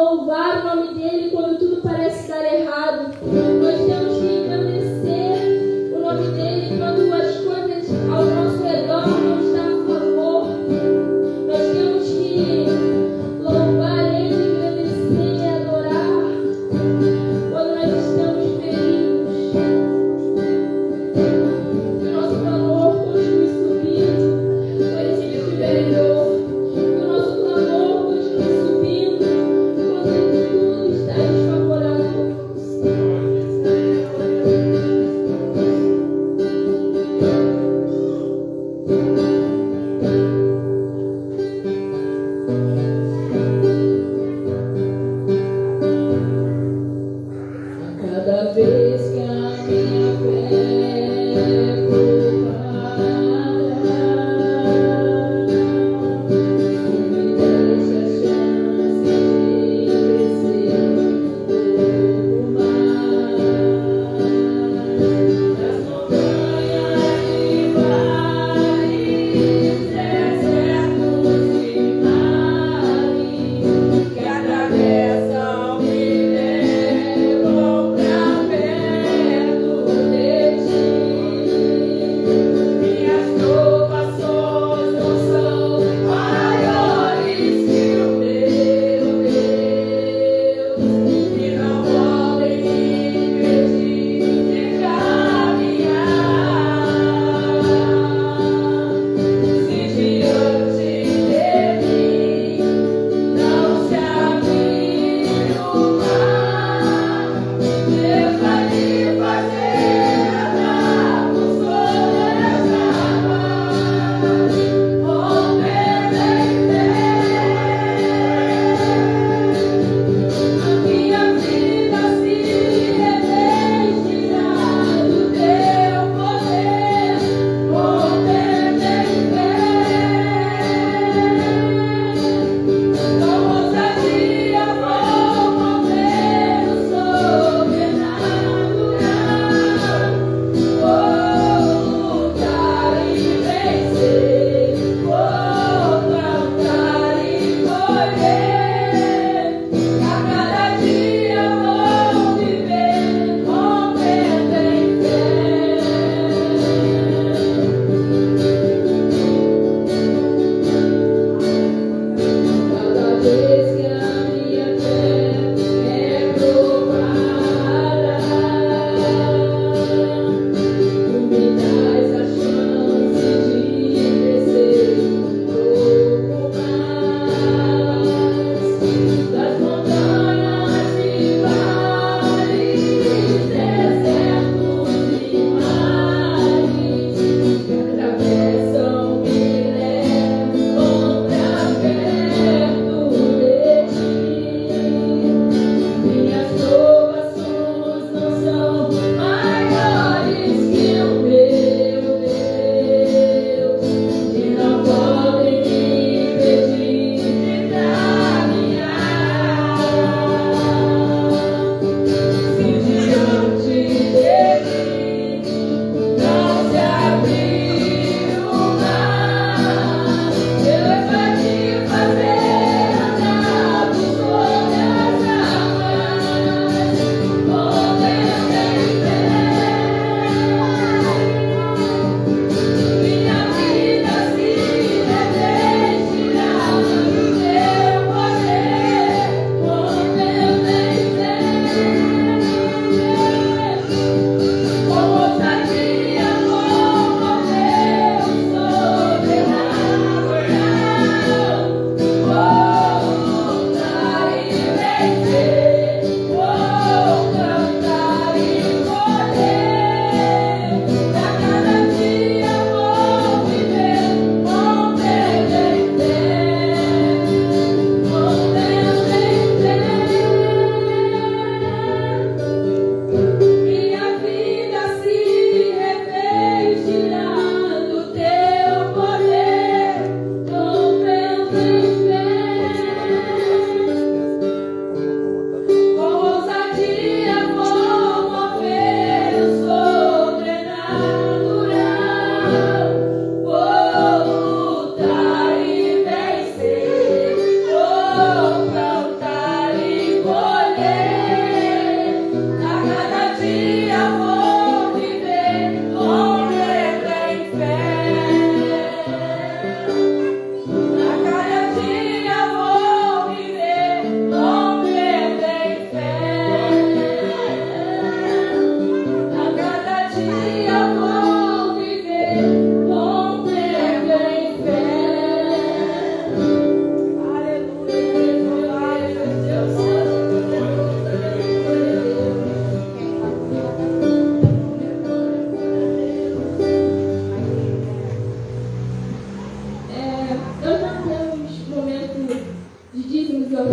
louvar o nome dele quando tudo parece dar errado. Nós temos que engrandecer o nome dele quando as coisas ao nosso redor não estão a favor. Nós temos que louvar ele, engrandecer e adorar quando nós estamos feridos. Que o nosso clamor continue subindo, pois ele liberou. Que o nosso clamor continue subindo quando tudo está desfavorável.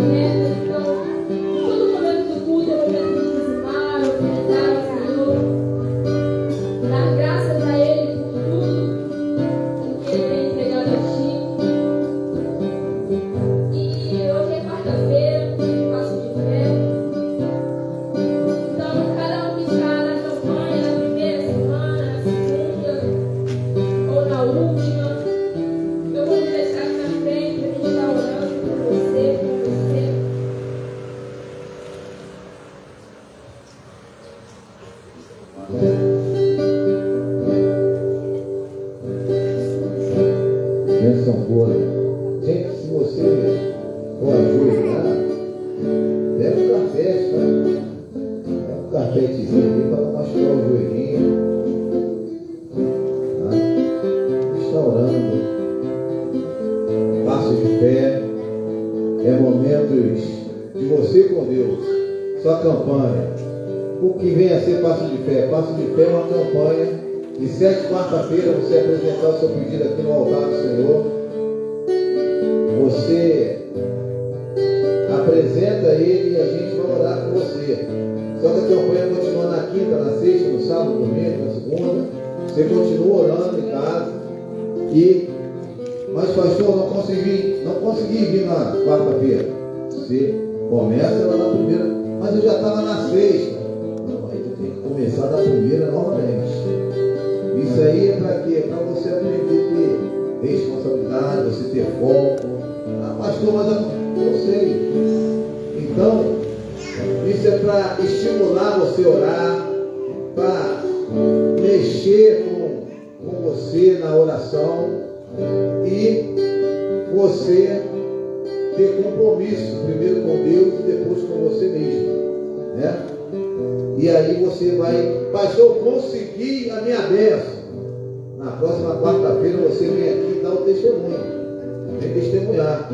corretas. Então, todo momento do culto é o momento de dizimar, ofertar ao Senhor, dar graças a Ele por tudo que Ele tem entregado a ti. E hoje é quarta-feira, passo de fé. Então, cada um que está na campanha, na primeira semana, na segunda ou na última, eu vou te deixar aqui na frente, a gente está orando por você, por você. Bênção boa. Gente, se você for ajoelhar, pega um café, tá? Pega um carpetezinho ali para não machucar o joelhinho. Tá? Está orando. Passo de fé. É momentos de você com Deus. Sua campanha. O que vem a ser passo de fé? Passo de fé é uma campanha. De 7 quarta-feira você apresentar o seu pedido aqui no altar do Senhor. Você apresenta ele e a gente vai orar por você. Só que a campanha continua na quinta, na sexta, no sábado, no domingo, na segunda. Você continua orando em casa. Mas pastor, não consegui vir na quarta-feira. Você começa lá na primeira, mas eu já estava na sexta. Não, aí tu tem que começar da primeira novamente. Isso aí é para quê? Para você aprender a ter responsabilidade, você ter foco. Ah, pastor, mas eu sei. Então, isso é para estimular você a orar, para mexer com você na oração e você ter compromisso, primeiro com Deus e depois com você mesmo, né? E aí você vai, pastor, eu consegui a minha bênção. Na próxima quarta-feira você vem aqui e dá o testemunho. Vem testemunhar.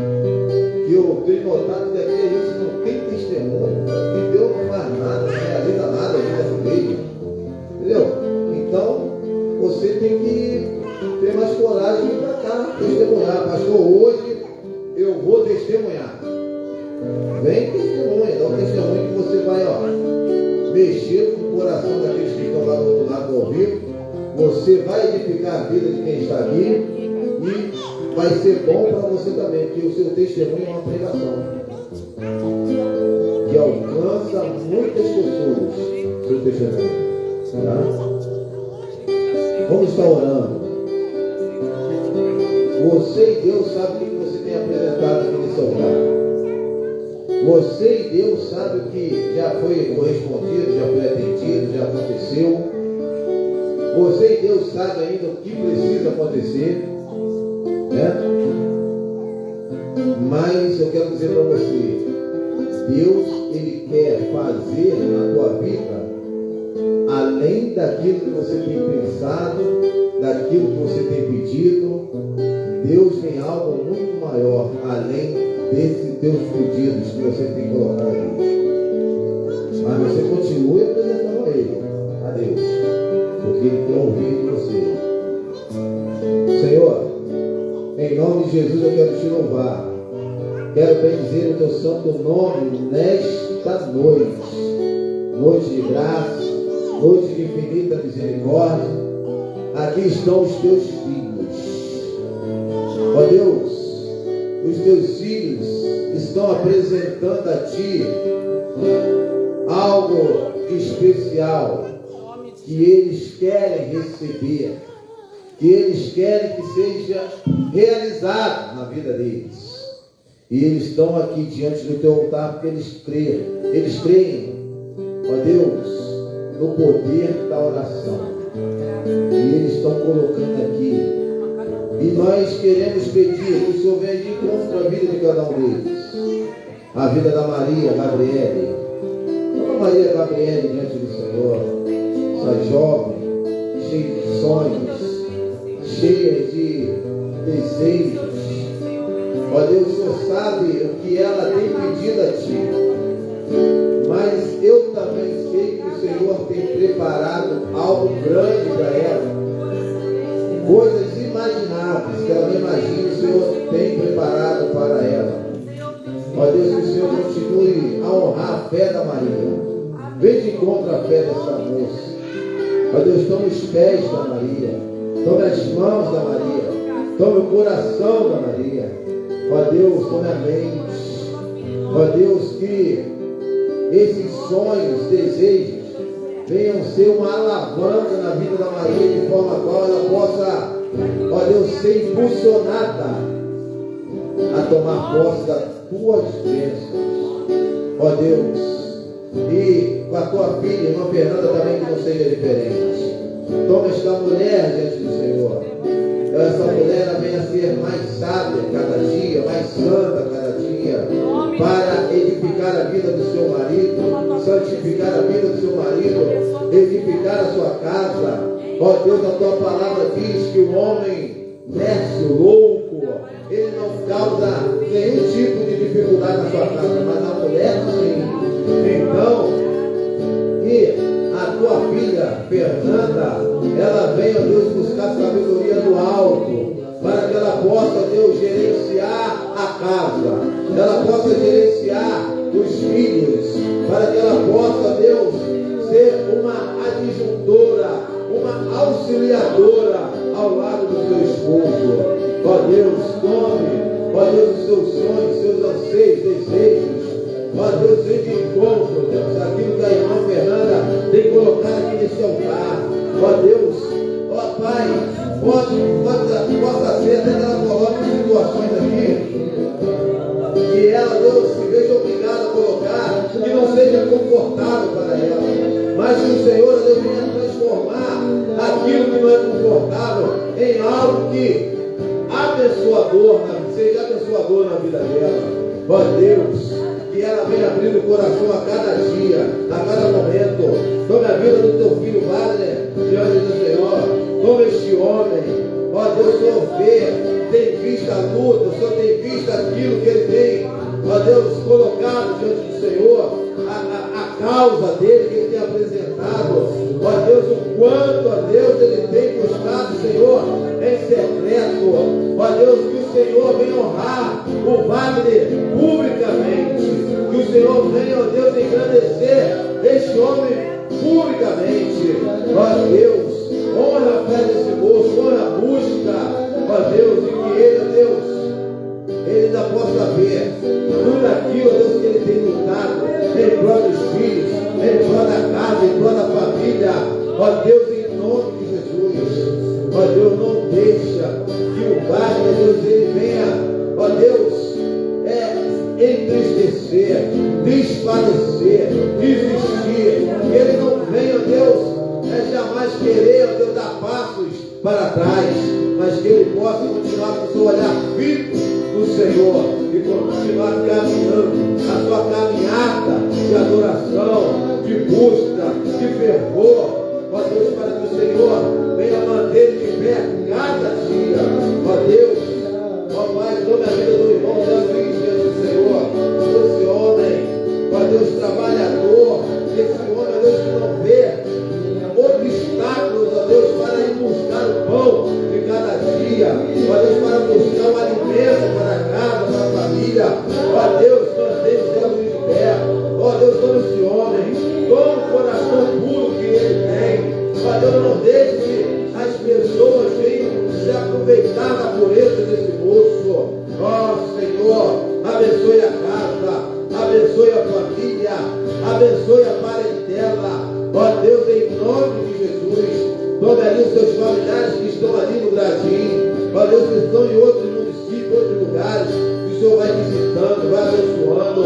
E eu tenho notado que aqui a gente não tem testemunho, porque Deus não faz nada, não realiza nada no meio. Entendeu? Então, você tem que ter mais coragem de vir para cá, testemunhar. Pastor, hoje eu vou testemunhar. Vem testemunha, dá um testemunho que você vai, mexer com o coração daqueles que estão lá do outro lado do ao vivo. Você vai edificar a vida de quem está aqui e vai ser bom para você também, porque o seu testemunho é uma pregação que alcança muitas pessoas. Seu testemunho, tá? Vamos estar orando. Você e Deus sabem o que você tem apresentado aqui nesse altar. Você e Deus sabem o que já foi correspondido, já foi atendido, já aconteceu. Você e Deus sabem ainda o que precisa acontecer, né? Mas eu quero dizer para você, Deus, Ele quer fazer na tua vida além daquilo que você tem pensado, daquilo que você tem pedido. Deus tem algo muito maior além desses teus pedidos que você tem colocado a Deus. Mas você continue apresentando a Deus, porque Ele quer ouvir de você. Senhor, em nome de Jesus eu quero te louvar. Quero bendizer o teu santo nome nesta noite. Noite de graça, noite de infinita misericórdia. Aqui estão os teus filhos. Ó Deus, os teus filhos estão apresentando a Ti algo especial que eles querem receber, que eles querem que seja realizado na vida deles. E eles estão aqui diante do Teu altar porque eles creem, ó Deus, no poder da oração. E eles estão colocando aqui. E nós queremos pedir que o Senhor venha de encontro à vida de cada um deles. A vida da Maria Gabriele. Dona Maria Gabriele diante do Senhor. Essa jovem, cheia de sonhos, cheia de desejos. Ó Deus, o Senhor sabe o que ela tem pedido a Ti. Mas eu também sei que o Senhor tem preparado algo grande para ela. Coisas inimagináveis que ela não imagina, o Senhor tem preparado para ela. Ó Deus, que o Senhor continue a honrar a fé da Maria. Vem de encontro à fé dessa moça. Ó Deus, toma os pés da Maria. Tome as mãos da Maria. Tome o coração da Maria. Ó Deus, tome a mente. Ó Deus, que esses sonhos, desejos, venham ser uma alavanca na vida da Maria, de forma qual ela possa, ó Deus, ser impulsionada a tomar posse das tuas bênçãos. Ó Deus, e com a tua filha, irmã Fernanda, também que não seja diferente. Toma esta mulher diante do Senhor. Essa mulher ela venha ser mais sábia cada dia, mais santa cada dia, para edificar a vida do seu marido, santificar a vida do seu marido, edificar a sua casa. Ó Deus, a tua palavra diz que o homem nécio, louco, ele não causa nenhum tipo de dificuldade na sua casa, mas a mulher sim. Então, que a tua filha Fernanda, ela venha, Deus, buscar sabedoria do alto, para que ela possa, Deus, gerenciar a casa, ela possa gerenciar os filhos, para que ela possa, Deus, ser uma adjuntora, uma auxiliadora ao lado do seu esposo. Ó Deus, tome, ó Deus, os seus sonhos, seus anseios, desejos. Ó Deus, vem de encontro, Deus, aquilo que a irmã Fernanda tem colocado aqui nesse altar. Ó Deus, ó Pai, possa ser até que ela coloque situações aqui que ela, Deus, se veja obrigada a colocar, que não seja confortável para ela, mas que o Senhor, Deus, venha transformar aquilo que não é confortável em algo que abençoador, seja abençoador na vida dela. Ó Deus, que ela venha abrindo o coração a cada dia, a cada momento. Tome a vida do teu filho Wagner diante do Senhor. Tome este homem. Ó Deus, o Senhor vê, tem visto a luta, o Senhor tem visto aquilo que ele tem, ó Deus, colocado diante do Senhor, a causa dele que ele tem apresentado. Ó Deus, o quanto, ó Deus, ele tem buscado, Senhor, em secreto. Ó Deus, que o Senhor venha honrar o Wagner publicamente. Que o Senhor venha, ó Deus, engrandecer este homem publicamente. Ó Deus, honra a fé desse moço, honra a busca, ó Deus, e que ele, ó Deus, ele ainda possa ver tudo aquilo, ó Deus, que ele tem lutado em prol dos filhos, em prol da casa, em prol da família. Ó Deus, em nome de Jesus, ó Deus, não deixa que o Wagner, Deus, ele venha, ó Deus, entristecer, desfalecer, desistir, que ele não venha, Deus, jamais querer, ó Deus, dar passos para trás, mas que ele possa continuar com o seu olhar fixo no Senhor e continuar caminhando a sua caminhada de adoração, de busca, de fervor, ó Deus, para que o Senhor venha manter de pé cada dia. Ó Deus, ó Pai, tome a vida do irmão Davi diante do Senhor, esse homem, ó Deus, trabalhador, esse homem, ó Deus, que não vê obstáculos, ó Deus, para ir buscar o pão de cada dia, ó Deus, para buscar o alimento para a casa, para a família. Ó Deus, mantém o céu de pé. Ó Deus, toma esse homem, toma o coração puro que ele tem. Ó Deus, não deixe que as pessoas venham se aproveitar da pureza desse moço. Ó Senhor, abençoe a casa, abençoe a família, abençoe a parentela. Ó Deus, em nome de Jesus, tome ali os seus familiares que estão ali no Brasil. Ó Deus, que estão em outros municípios, outros lugares, que o Senhor vai visitando, vai abençoando.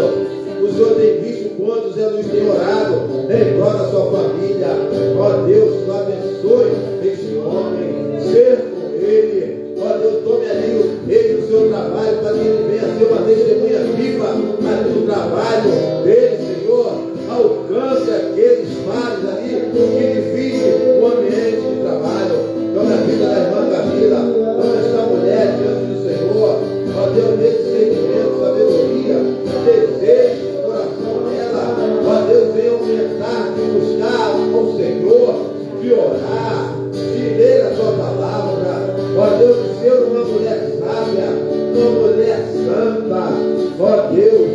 O Senhor tem visto quantos eles têm orado em prol da sua família. Ó Deus, abençoe este homem, ser com ele. Ó Deus, tome ali ele no seu trabalho, para que ele venha ser uma testemunha viva ali no trabalho dele, Senhor. Alcance aqueles pares ali que dividem o ambiente de trabalho. Tome a vida da irmã Camila, tome esta mulher diante do Senhor. Ó Deus, desse sentimento, sabedoria, desejo no coração dela. Ó Deus, venha aumentar, de buscar o Senhor, de orar, de ler a sua palavra. Ó Deus, de ser uma mulher sábia, uma mulher santa. Ó Deus,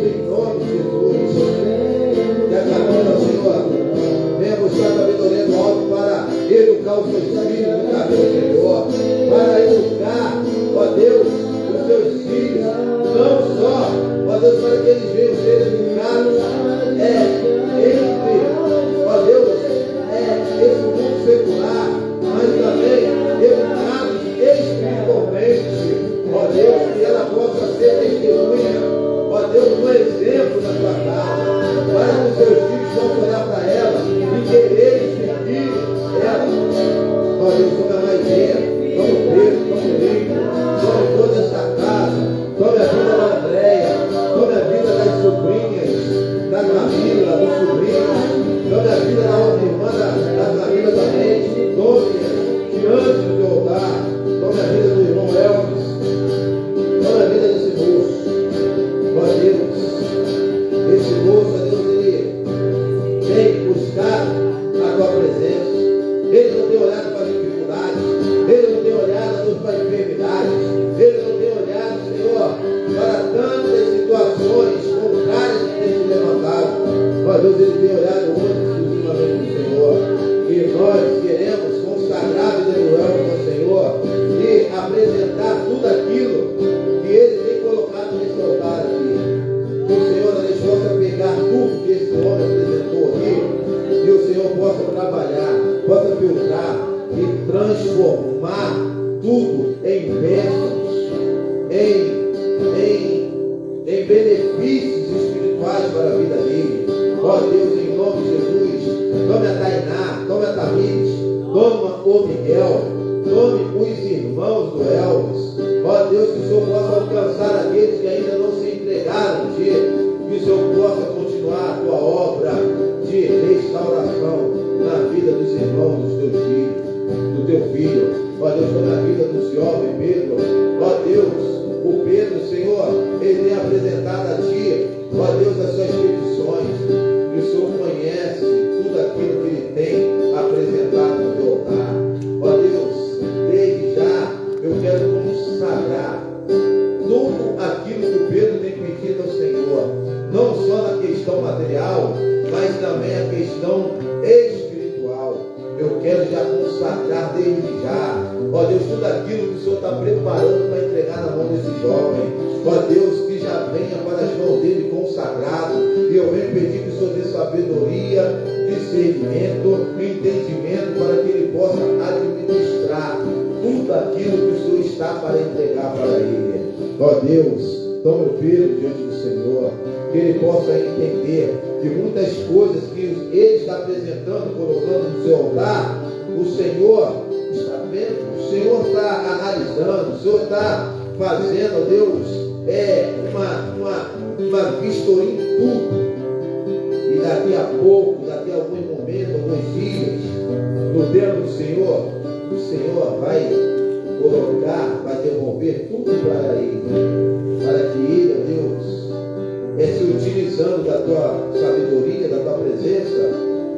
tem olhado hoje ultimamente no Senhor. E nós queremos consagrar a vida do Elvis ao Senhor e apresentar tudo aquilo que Ele tem colocado nesse altar aqui. Que o Senhor nos possa pegar tudo que esse homem apresentou aqui e o Senhor possa trabalhar, possa filtrar e transformar tudo em bênçãos, em benefícios espirituais para a vida dele. Ó Deus, em nome de Jesus, tome a Tainá, tome a Tamires, toma o Miguel, tome os irmãos do Elvis. Ó Deus, que o Senhor possa alcançar aqueles que ainda não se entregaram, que o Senhor possa continuar a tua obra de restauração na vida dos irmãos dos teus filhos, do teu filho. Ó Deus, na vida do jovem Pedro. Ó Deus, o Pedro, Senhor, ele tem apresentado a Ti, ó Deus, as suas petições. E o Senhor conhece tudo aquilo que ele tem apresentado no teu altar. Ó Deus, desde já eu quero consagrar tudo aquilo que o Pedro tem pedido ao Senhor, não só na questão material, mas também a questão espiritual. Eu quero já consagrar desde já, ó Deus, tudo aquilo que o Senhor está preparando para entregar na mão desse jovem. Ó Deus, que já venha para as mãos dele consagrado. E eu venho pedir que o Senhor dê sabedoria, discernimento, entendimento, para que ele possa administrar tudo aquilo que o Senhor está para entregar para ele. Ó Deus, tome o Pedro diante do Senhor, que ele possa entender que muitas coisas que ele está apresentando, colocando no seu altar, o Senhor está vendo, o Senhor está analisando, o Senhor está fazendo, ó Deus, uma vistoria em tudo. E daqui a pouco, daqui a alguns momentos, alguns dias, no tempo do Senhor, o Senhor vai colocar, vai devolver tudo para ele, para que ele, ó Deus, se utilizando da tua sabedoria, da tua presença,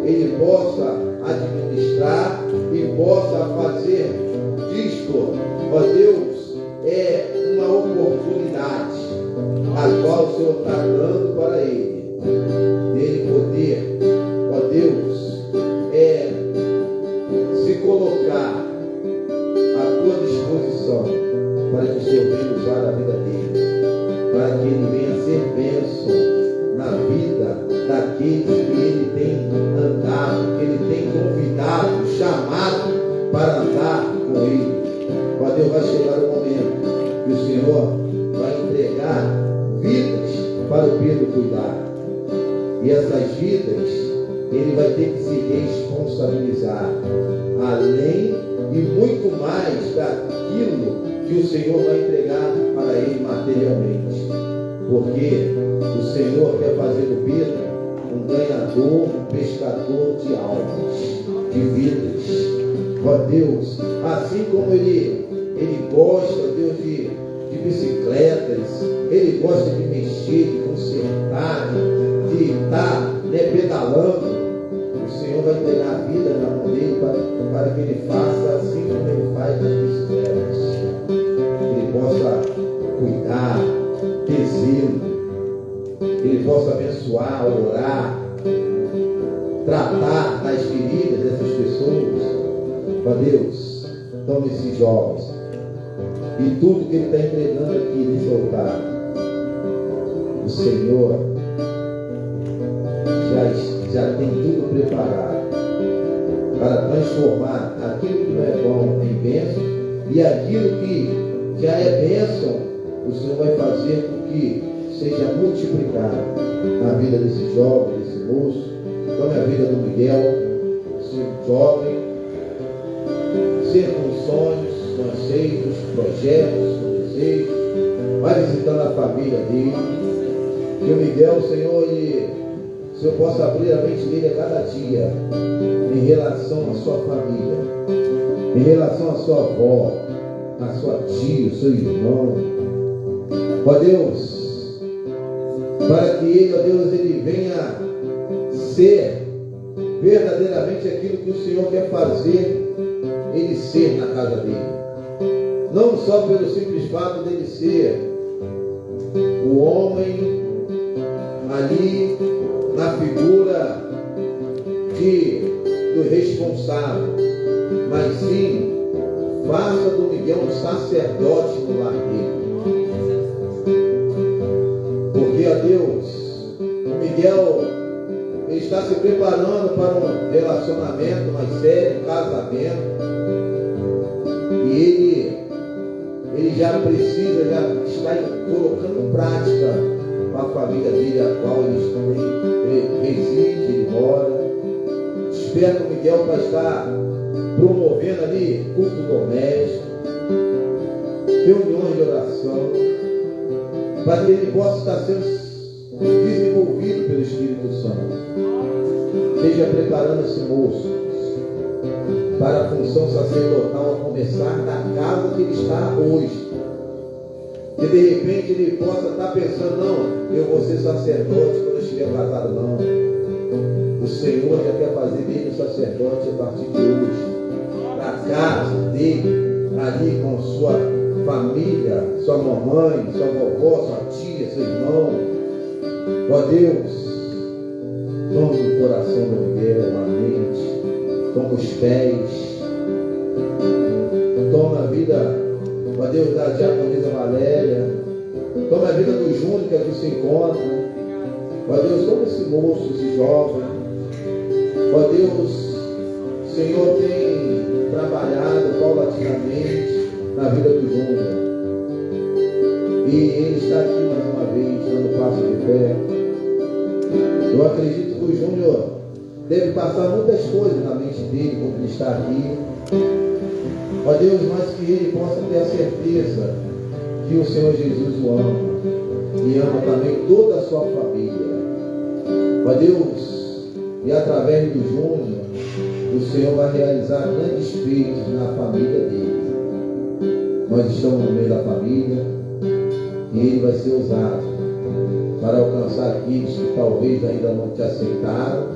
ele possa administrar e possa fazer disto, ó Deus, uma oportunidade a qual o Senhor está dando para ele, dele poder, ó Deus, se colocar à tua disposição para que o Senhor venha usar a vida dele, para que ele venha ser bênção na vida daqueles que ele tem andado, que ele tem convidado, chamado para andar com ele. Ó Deus, vai chegar o momento que o Senhor vai entregar vidas para o Pedro cuidar. E essas vidas, ele vai ter que se responsabilizar, além e muito mais daquilo que o Senhor vai entregar para ele materialmente. Porque o Senhor quer fazer do Pedro um ganhador, um pescador de almas, de vidas. Ó Deus, assim como ele gosta, Deus, de bicicletas, ele gosta de mexer, de consertar, de estar pedalando, o Senhor vai entregar a vida na mão dele para que ele faça assim como ele faz nas bicicletas. Que ele possa cuidar, ter zelo, que ele possa abençoar, orar, tratar das feridas dessas pessoas. Ó Deus, tome esses jovens e tudo que ele está entregando aqui nesse altar, o Senhor já tem tudo preparado para transformar aquilo que não é bom em bênção, e aquilo que já é bênção, o Senhor vai fazer com que seja multiplicado na vida desse jovem, desse moço. Tome a vida do Miguel, esse jovem, sempre com sonhos, com anseios, projetos, com desejos, vai visitando a família dele. Que o Miguel, Senhor, o Senhor possa abrir a mente dele a cada dia em relação à sua família, em relação à sua avó, à sua tia, ao seu irmão. Ó Deus, para que ele, ó Deus, ele venha ser verdadeiramente aquilo que o Senhor quer fazer ele ser na casa dele. Não só pelo simples fato dele ser o homem ali na figura do responsável, mas sim faça do Miguel um sacerdote no lar dele. Porque a Deus, o Miguel, ele está se preparando para um relacionamento mais sério, um casamento, e ele já precisa, já está colocando em prática a família dele, a qual ele reside, ele mora. Desperta o Miguel para estar promovendo ali culto doméstico, reuniões de oração, para que ele possa estar sendo desenvolvido pelo Espírito Santo. Esteja preparando esse moço para a função sacerdotal a começar da casa que ele está hoje. Que de repente ele possa estar pensando, não, eu vou ser sacerdote quando eu estiver casado, não. O Senhor já quer fazer dele um sacerdote a partir de hoje. Da casa dele, ali com sua família, sua mamãe, sua vovó, sua tia, seu irmão. Ó Deus, tome o coração do Miguel, a mente, toma os pés, toma a vida, ó Deus, da diaconisa Valéria, toma a vida do Júnior que aqui se encontra, ó Deus, toma esse moço, esse jovem, ó Deus, o Senhor tem trabalhado paulatinamente na vida do Júnior, e ele está aqui mais uma vez, dando passo de fé. Eu acredito que o Júnior deve passar muitas coisas na mente dele quando ele está aqui. Ó Deus, mas que ele possa ter a certeza que o Senhor Jesus o ama e ama também toda a sua família. Ó Deus, e através do Júnior, o Senhor vai realizar grandes feitos na família dele. Nós estamos no meio da família e ele vai ser usado para alcançar aqueles que talvez ainda não te aceitaram,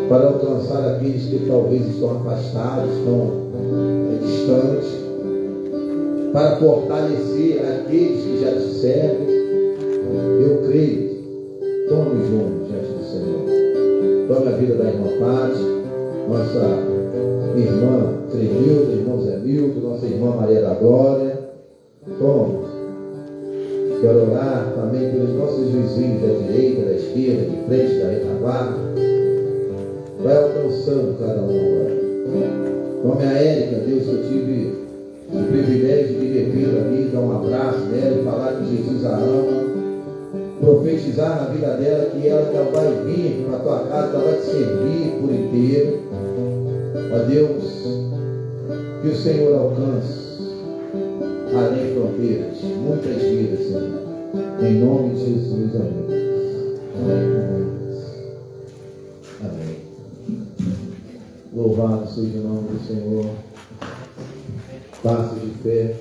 para alcançar aqueles que talvez estão afastados, estão distantes, para fortalecer aqueles que já te servem. Eu creio. Tome junto diante do Senhor. Tome a vida da irmã Pati, nossa irmã Tremilda, irmão Zé Milton, nossa irmã Maria da Glória. Tome. Quero orar também pelos nossos vizinhos da direita, da esquerda, de frente, da retaguarda. Vai alcançando cada um agora. Tome a Érica, Deus, eu tive o privilégio de revê-la ali, dar um abraço nela e falar que Jesus a ama. Profetizar na vida dela que ela já vai vir para a tua casa, ela vai te servir por inteiro. Ó Deus, que o Senhor alcance além fronteiras, muitas vidas, Senhor. Em nome de Jesus, amém. Amém. Amém. Louvado seja o nome do Senhor. Passe de fé.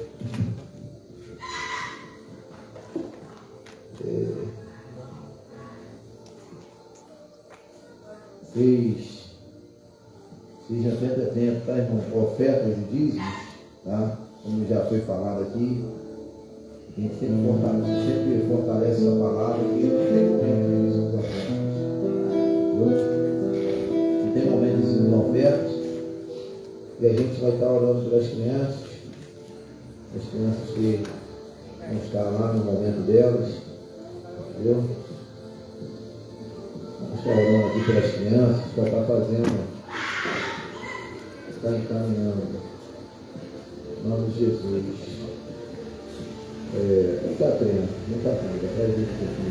Seja sempre atento, tá, irmão? Ofertas e dízimos, tá? Como já foi falado aqui, a gente sempre fortalece a palavra que não tem momento de dízimos ofertas. Não tem momento de dízimos ofertas. E a gente vai estar orando pelas crianças, as crianças que vão estar lá no momento delas, entendeu? Vamos estar orando aqui pelas crianças, para estar fazendo, está encaminhando. Em nome de Jesus. Não está treinando, não está treinando, atrás disso aqui.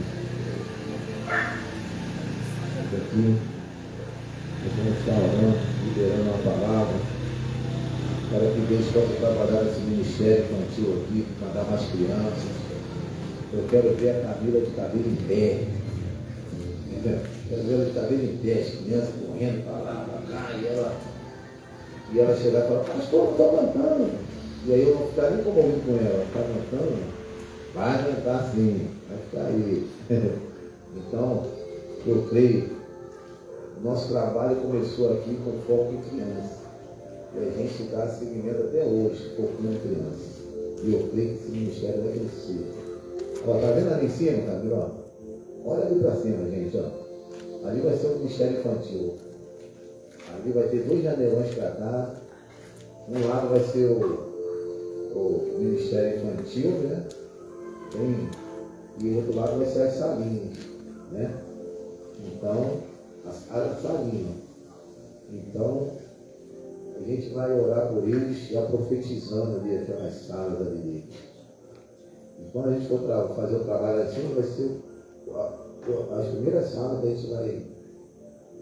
Aqui, nós vamos estar orando, liberando a palavra, para que Deus possa trabalhar esse ministério infantil aqui, mandar mais crianças. Eu quero ver a Camila de cabelo em pé. Entendeu? Quero ver ela de cabelo em pé, as crianças correndo para lá, para cá, e ela chegar e falar, pastor, estou aguentando. E aí eu vou ficar nem comovido com ela, está aguentando? Vai aguentar sim, vai ficar aí. Então, eu creio, nosso trabalho começou aqui com foco em criança. E a gente dá seguimento até hoje, focando em criança. E eu creio que esse ministério vai crescer. Ó, tá vendo ali em cima, Camila? Olha ali para cima, gente, ó. Ali vai ser um ministério infantil. Ali vai ter 2 janelões para cá. Um lado vai ser o Ministério Infantil, né? E o outro lado vai ser as salinhas, né? Então, a salinha. Então, a gente vai orar por eles, já profetizando ali aquelas salas ali. E quando a gente for fazer o trabalho assim, vai ser as primeiras salas que a gente vai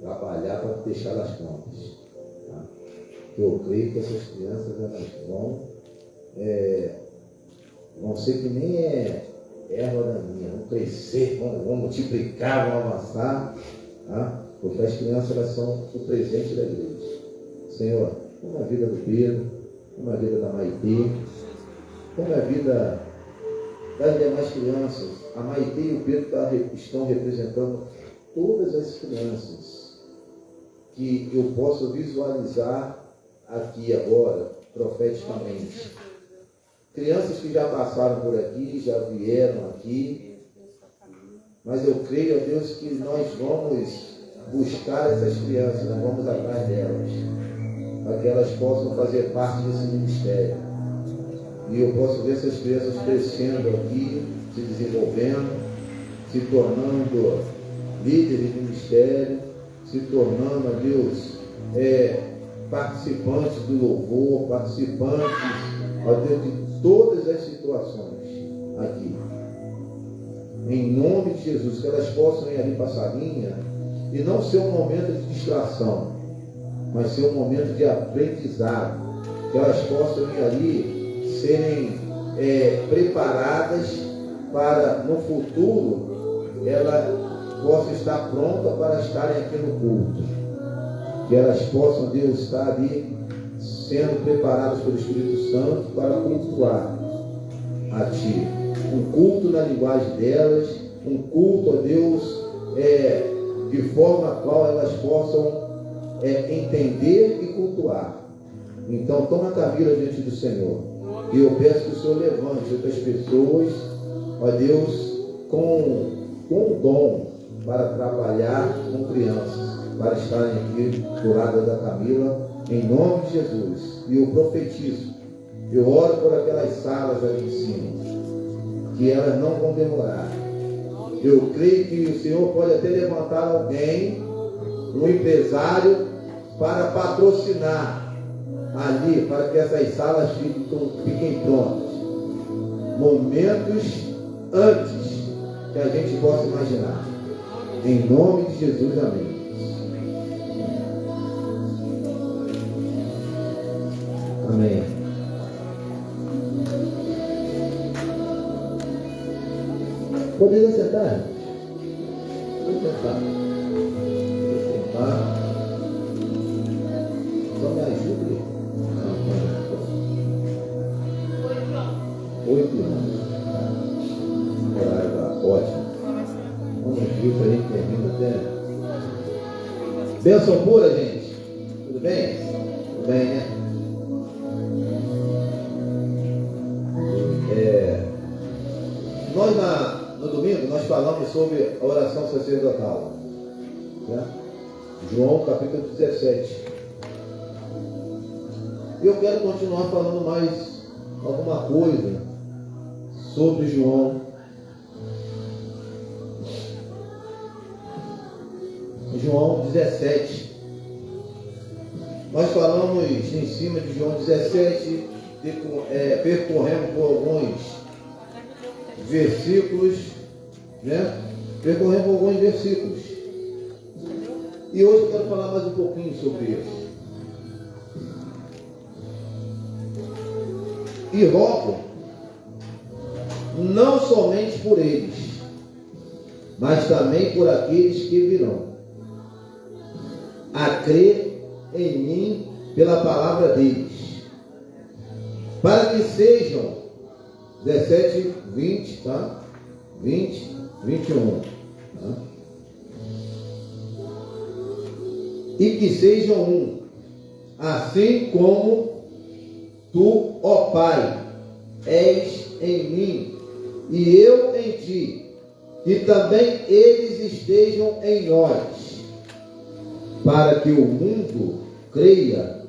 trabalhar para deixar as contas. Tá? Eu creio que essas crianças elas vão ser que nem erva daninha, vão crescer, vão multiplicar, vão avançar, tá? Porque as crianças elas são o presente da igreja. Senhor, como a vida do Pedro, como a vida da Maitê, como a vida das demais crianças. A Maitê e o Pedro estão representando todas as crianças que eu posso visualizar aqui agora, profeticamente. Crianças que já passaram por aqui, já vieram aqui, mas eu creio, ó Deus, que nós vamos buscar essas crianças, nós vamos atrás delas, para que elas possam fazer parte desse ministério. E eu posso ver essas crianças crescendo aqui, se desenvolvendo, se tornando líderes de ministério, se tornando, ó Deus, participantes do louvor, participantes, ó Deus, de todas as situações aqui. Em nome de Jesus, que elas possam ir ali para a salinha e não ser um momento de distração, mas ser um momento de aprendizado, que elas possam ir ali serem preparadas para, no futuro, ela possa estar pronta para estarem aqui no culto. Que elas possam, Deus, estar ali sendo preparadas pelo Espírito Santo para cultuar a Ti. Um culto na linguagem delas, um culto a Deus, de forma a qual elas possam entender e cultuar. Então, toma a Camila diante do Senhor. E eu peço que o Senhor levante outras pessoas, ó Deus, com dom para trabalhar com crianças, para estarem aqui do lado da Camila, em nome de Jesus. E eu profetizo, eu oro por aquelas salas ali em cima, que elas não vão demorar. Eu creio que o Senhor pode até levantar alguém, um empresário, para patrocinar ali, para que essas salas fiquem prontas. Momentos antes que a gente possa imaginar. Em nome de Jesus, amém. Amém. Poderia sentar? Vou sentar. Só me ajude. 8 anos. O horário está ótimo. Vamos aqui para a gente terminar até. Bênção pura, gente. Tudo bem? Tudo bem, né? Nós no domingo nós falamos sobre a oração sacerdotal, né? João capítulo 17. E eu quero continuar falando mais alguma coisa sobre João. João 17. Nós falamos em cima de João 17, percorremos por alguns versículos, né? Percorremos por alguns versículos. E hoje eu quero falar mais um pouquinho sobre isso. E rogo, não somente por eles, mas também por aqueles que virão, a crer em mim pela palavra deles, para que sejam 17, 20, tá? 20, 21, tá? E que sejam um, assim como tu, ó Pai, és em mim e eu em ti, que também eles estejam em nós, para que o mundo creia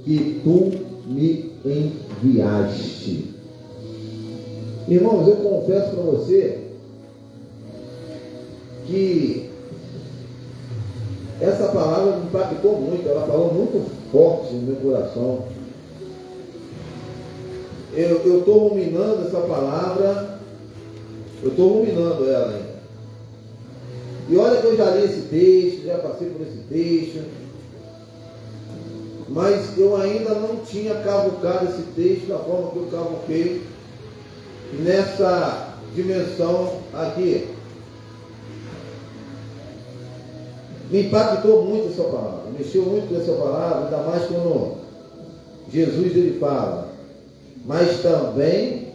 que tu me enviaste. Irmãos, eu confesso para você que essa palavra me impactou muito, ela falou muito forte no meu coração. Eu estou ruminando essa palavra, eu estou ruminando ela ainda. E olha que eu já li esse texto, já passei por esse texto, mas eu ainda não tinha cavucado esse texto da forma que eu cavuquei nessa dimensão aqui. Me impactou muito essa palavra, mexeu muito com essa palavra, ainda mais quando Jesus ele fala, mas também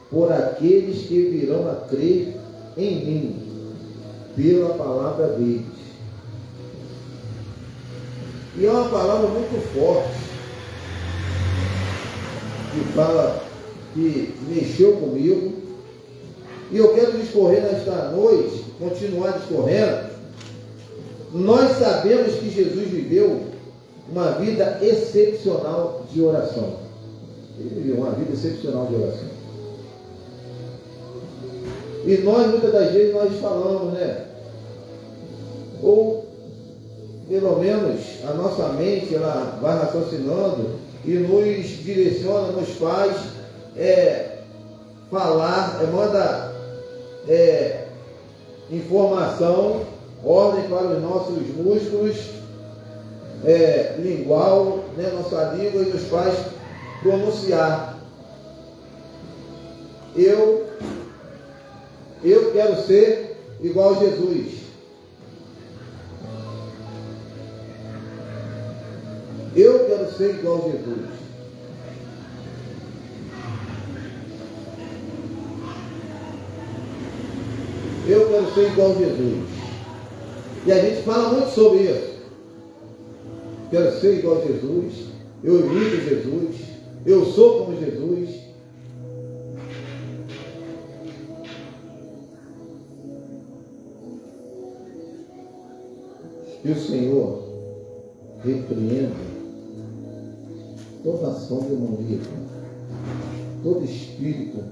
por aqueles que virão a crer em mim, pela palavra deles. E é uma palavra muito forte, que fala, que mexeu comigo, e eu quero discorrer nesta noite, continuar discorrendo. Nós sabemos que Jesus viveu uma vida excepcional de oração. Ele viveu uma vida excepcional de oração. E nós, muitas das vezes, nós falamos, né? Ou, pelo menos, a nossa mente, ela vai raciocinando e nos direciona, nos faz falar, manda informação, ordem para os nossos músculos, lingual, né, nossa língua, e nos faz pronunciar. Eu quero ser igual a Jesus. Eu quero ser igual a Jesus. Eu quero ser igual a Jesus. E a gente fala muito sobre isso. Quero ser igual a Jesus. Eu imito Jesus. Eu sou como Jesus. E o Senhor repreenda toda ação demoníaca, todo espírito.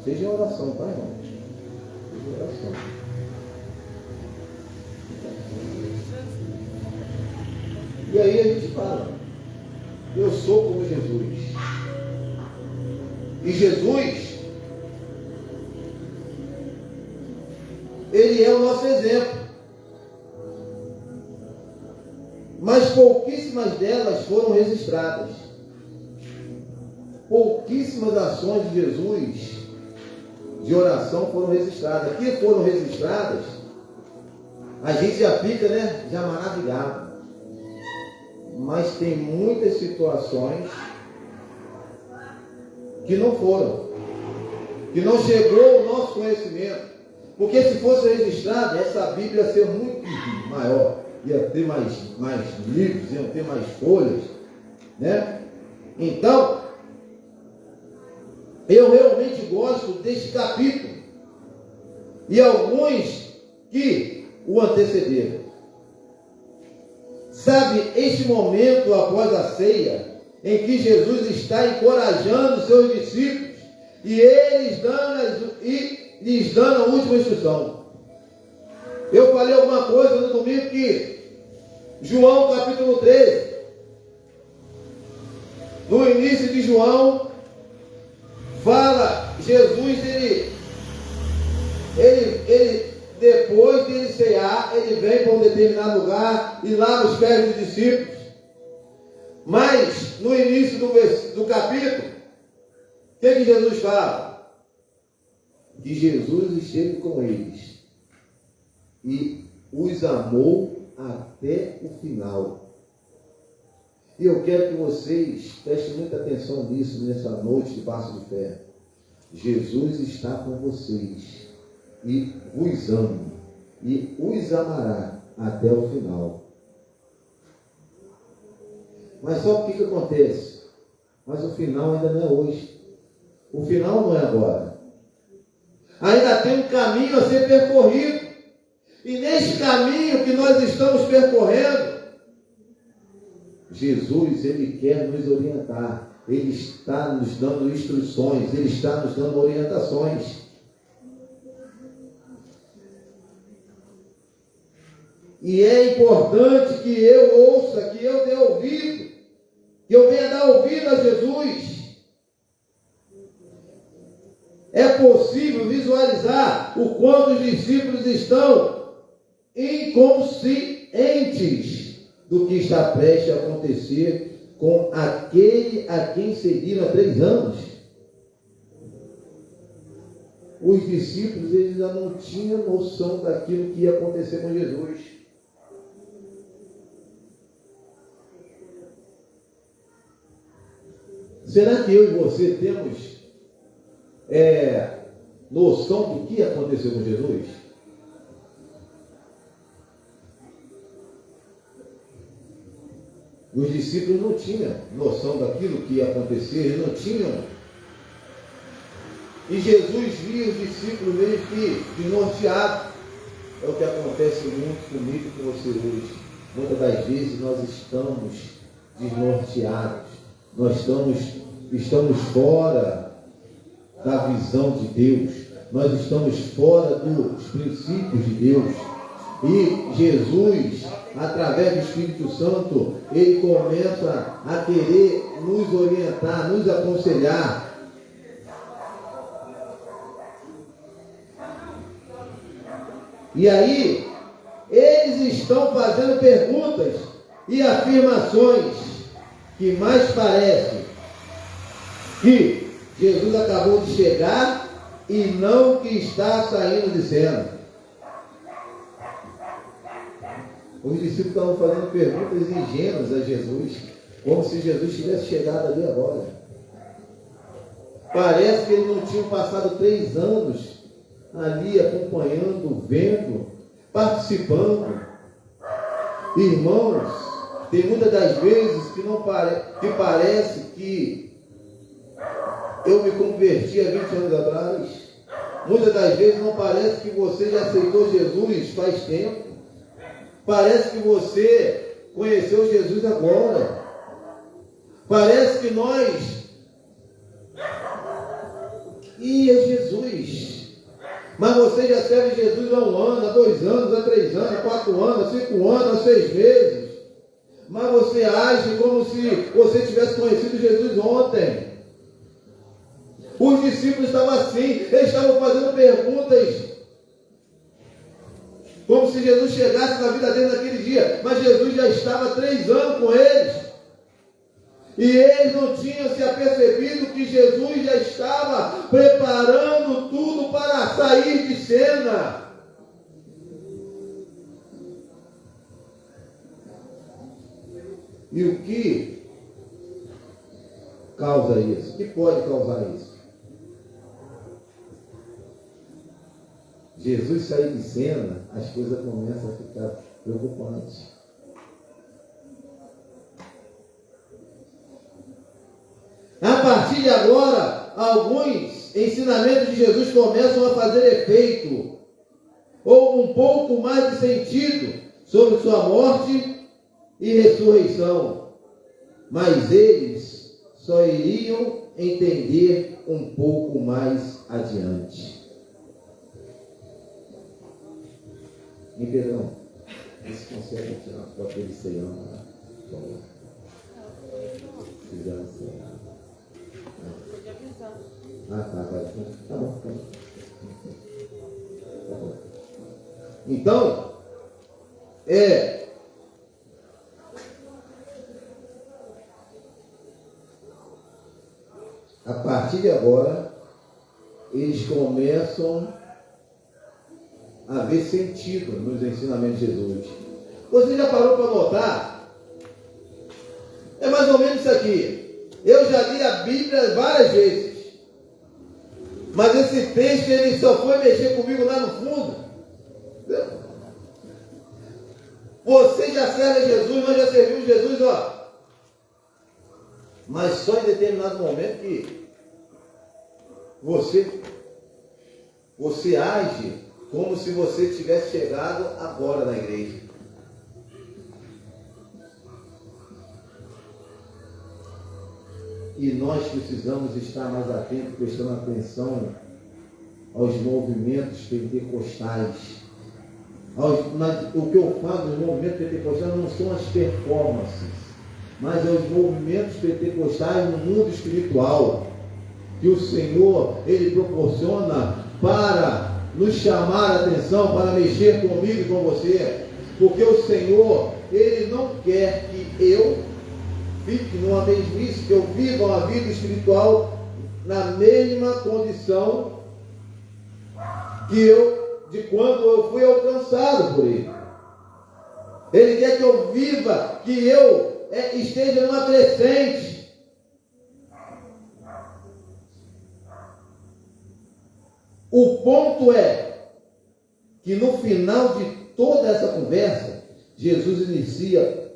Seja em oração, tá, irmão? Seja em oração. E aí a gente fala, eu sou como Jesus. E Jesus, Ele é o nosso exemplo. Mas pouquíssimas delas foram registradas. Pouquíssimas ações de Jesus de oração foram registradas. Que foram registradas, a gente já fica, né, já maravilhado. Mas tem muitas situações que não foram, que não chegou ao nosso conhecimento. Porque se fosse registrado, essa Bíblia ia ser muito maior, ia ter mais livros, iam ter mais folhas, né? Então, eu realmente gosto deste capítulo e alguns que o antecederam. Sabe, este momento após a ceia, em que Jesus está encorajando os seus discípulos e lhes dando a última instrução. Eu falei alguma coisa no domingo que João capítulo 13, no início de João, fala, Jesus, ele depois de ele cear, ele vem para um determinado lugar e lava os pés dos discípulos. Mas no início do capítulo, o que Jesus fala? Que Jesus esteve com eles e os amou até o final. E eu quero que vocês prestem muita atenção nisso nessa noite de passo de fé. Jesus está com vocês e vos ama e os amará até o final. Mas só o que acontece? Mas o final ainda não é hoje. O final não é agora. Ainda tem um caminho a ser percorrido. E nesse caminho que nós estamos percorrendo, Jesus, Ele quer nos orientar. Ele está nos dando instruções, Ele está nos dando orientações. E é importante que eu ouça, que eu dê ouvido, que eu venha dar ouvido a Jesus. É possível visualizar o quanto os discípulos estão inconscientes do que está prestes a acontecer com aquele a quem seguiram há 3 anos. Os discípulos, eles ainda não tinham noção daquilo que ia acontecer com Jesus. Será que eu e você temos noção do que aconteceu com Jesus? Os discípulos não tinham noção daquilo que ia acontecer, eles não tinham. E Jesus via os discípulos meio que desnorteados. É o que acontece muito comigo e com você hoje. Muitas das vezes nós estamos desnorteados. Nós estamos fora da visão de Deus. Nós estamos fora dos princípios de Deus. E Jesus, através do Espírito Santo, Ele começa a querer nos orientar, nos aconselhar. E aí, eles estão fazendo perguntas e afirmações que mais parece que Jesus acabou de chegar e não que está saindo de cena. Os discípulos estavam fazendo perguntas ingênuas a Jesus, como se Jesus tivesse chegado ali agora. Parece que eles não tinham passado 3 anos ali acompanhando, vendo, participando. Irmãos, tem muitas das vezes que parece que eu me converti há 20 anos atrás. Muitas das vezes não parece que você já aceitou Jesus faz tempo. Parece que você conheceu Jesus agora. Parece que nós... é Jesus. Mas você já serve Jesus há 1 ano, há 2 anos, há 3 anos, há 4 anos, há 5 anos, há 6 meses. Mas você age como se você tivesse conhecido Jesus ontem. Os discípulos estavam assim, eles estavam fazendo perguntas, como se Jesus chegasse na vida deles naquele dia. Mas Jesus já estava há 3 anos com eles. E eles não tinham se apercebido que Jesus já estava preparando tudo para sair de cena. E o que causa isso? O que pode causar isso? Jesus sair de cena, as coisas começam a ficar preocupantes. A partir de agora, alguns ensinamentos de Jesus começam a fazer efeito, ou um pouco mais de sentido, sobre sua morte e ressurreição. Mas eles só iriam entender um pouco mais adiante. E Pedrão, você consegue tirar uma foto dele ceiando lá? Por favor. Fizeram ceia. Tá bom. Então, a partir de agora, eles começam a ver sentido nos ensinamentos de Jesus. Você já parou para notar? É mais ou menos isso aqui. Eu já li a Bíblia várias vezes, mas esse texto ele só foi mexer comigo lá no fundo. Você já serve Jesus, nós já servimos Jesus, ó. Mas só em determinado momento que você age como se você tivesse chegado agora na igreja. E nós precisamos estar mais atentos, prestando atenção aos movimentos pentecostais. O que eu falo dos movimentos pentecostais não são as performances, mas aos movimentos pentecostais no mundo espiritual, que o Senhor, Ele proporciona para nos chamar a atenção, para mexer comigo e com você, porque o Senhor, Ele não quer que eu fique numa mesmice, que eu viva uma vida espiritual na mesma condição de quando eu fui alcançado por Ele. Ele quer que eu viva, que eu esteja numa crescente. O ponto é que no final de toda essa conversa, Jesus inicia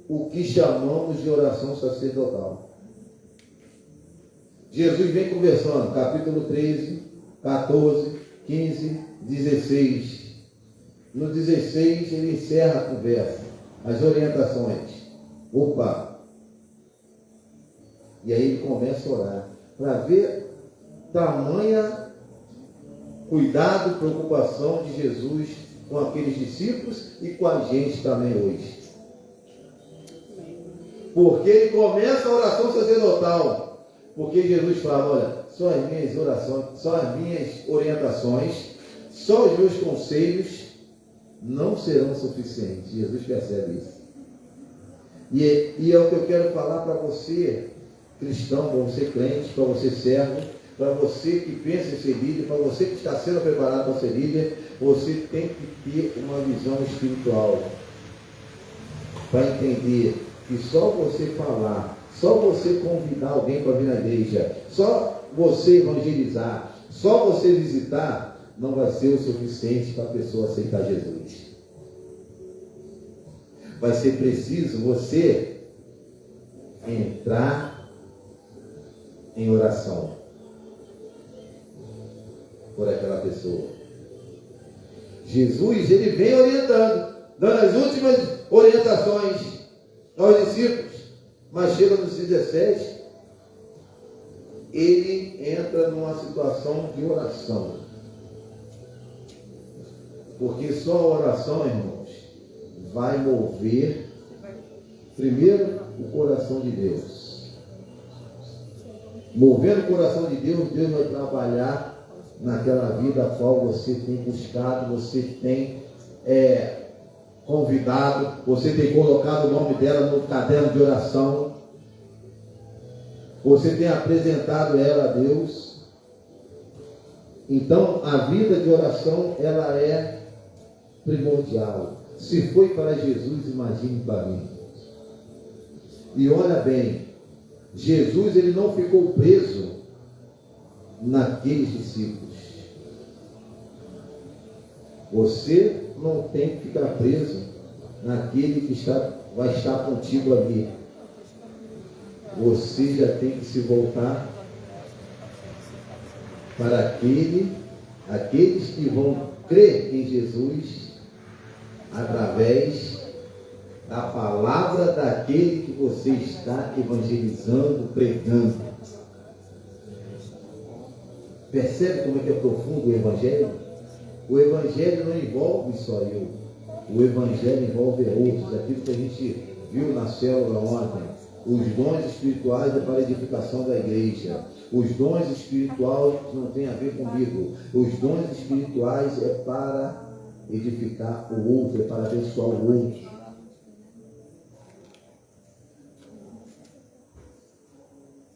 o que chamamos de oração sacerdotal. Jesus vem conversando, capítulo 13, 14, 15, 16. No 16 ele encerra a conversa, as orientações. Opa! E aí ele começa a orar, para ver tamanha cuidado, preocupação de Jesus com aqueles discípulos e com a gente também hoje. Porque ele começa a oração sacerdotal. Porque Jesus fala, olha, só as minhas orações, só as minhas orientações, só os meus conselhos não serão suficientes. Jesus percebe isso. E é o que eu quero falar para você, cristão, para você crente, para você servo, para você que pensa em ser líder, para você que está sendo preparado para ser líder, você tem que ter uma visão espiritual para entender que só você falar, só você convidar alguém para vir na igreja, só você evangelizar, só você visitar, não vai ser o suficiente para a pessoa aceitar Jesus. Vai ser preciso você entrar em oração por aquela pessoa. Jesus, ele vem orientando, dando as últimas orientações aos discípulos, mas chega nos 17, ele entra numa situação de oração, porque só a oração, irmãos, vai mover primeiro o coração de Deus. Movendo o coração de Deus, Deus vai trabalhar naquela vida a qual você tem buscado, você tem convidado, você tem colocado o nome dela no caderno de oração, você tem apresentado ela a Deus. Então a vida de oração, ela é primordial. Se foi para Jesus, imagine para mim. E olha bem, Jesus, ele não ficou preso naqueles discípulos. Você não tem que ficar preso naquele que vai estar contigo ali. Você já tem que se voltar para aqueles que vão crer em Jesus através da palavra daquele que você está evangelizando, pregando. Percebe como é que é profundo o Evangelho? O Evangelho não envolve só eu. O Evangelho envolve outros. Aquilo que a gente viu na célula ontem. Os dons espirituais é para a edificação da igreja. Os dons espirituais não tem a ver comigo. Os dons espirituais é para edificar o outro, é para abençoar o outro.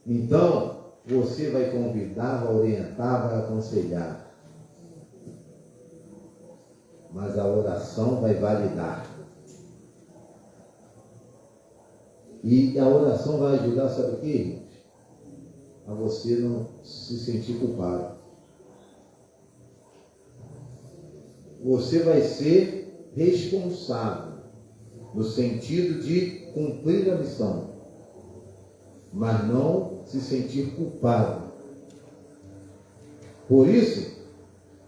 Então, você vai convidar, vai orientar, vai aconselhar. Mas a oração vai validar. E a oração vai ajudar, sabe o quê, irmãos? A você não se sentir culpado. Você vai ser responsável, no sentido de cumprir a missão, mas não se sentir culpado. Por isso,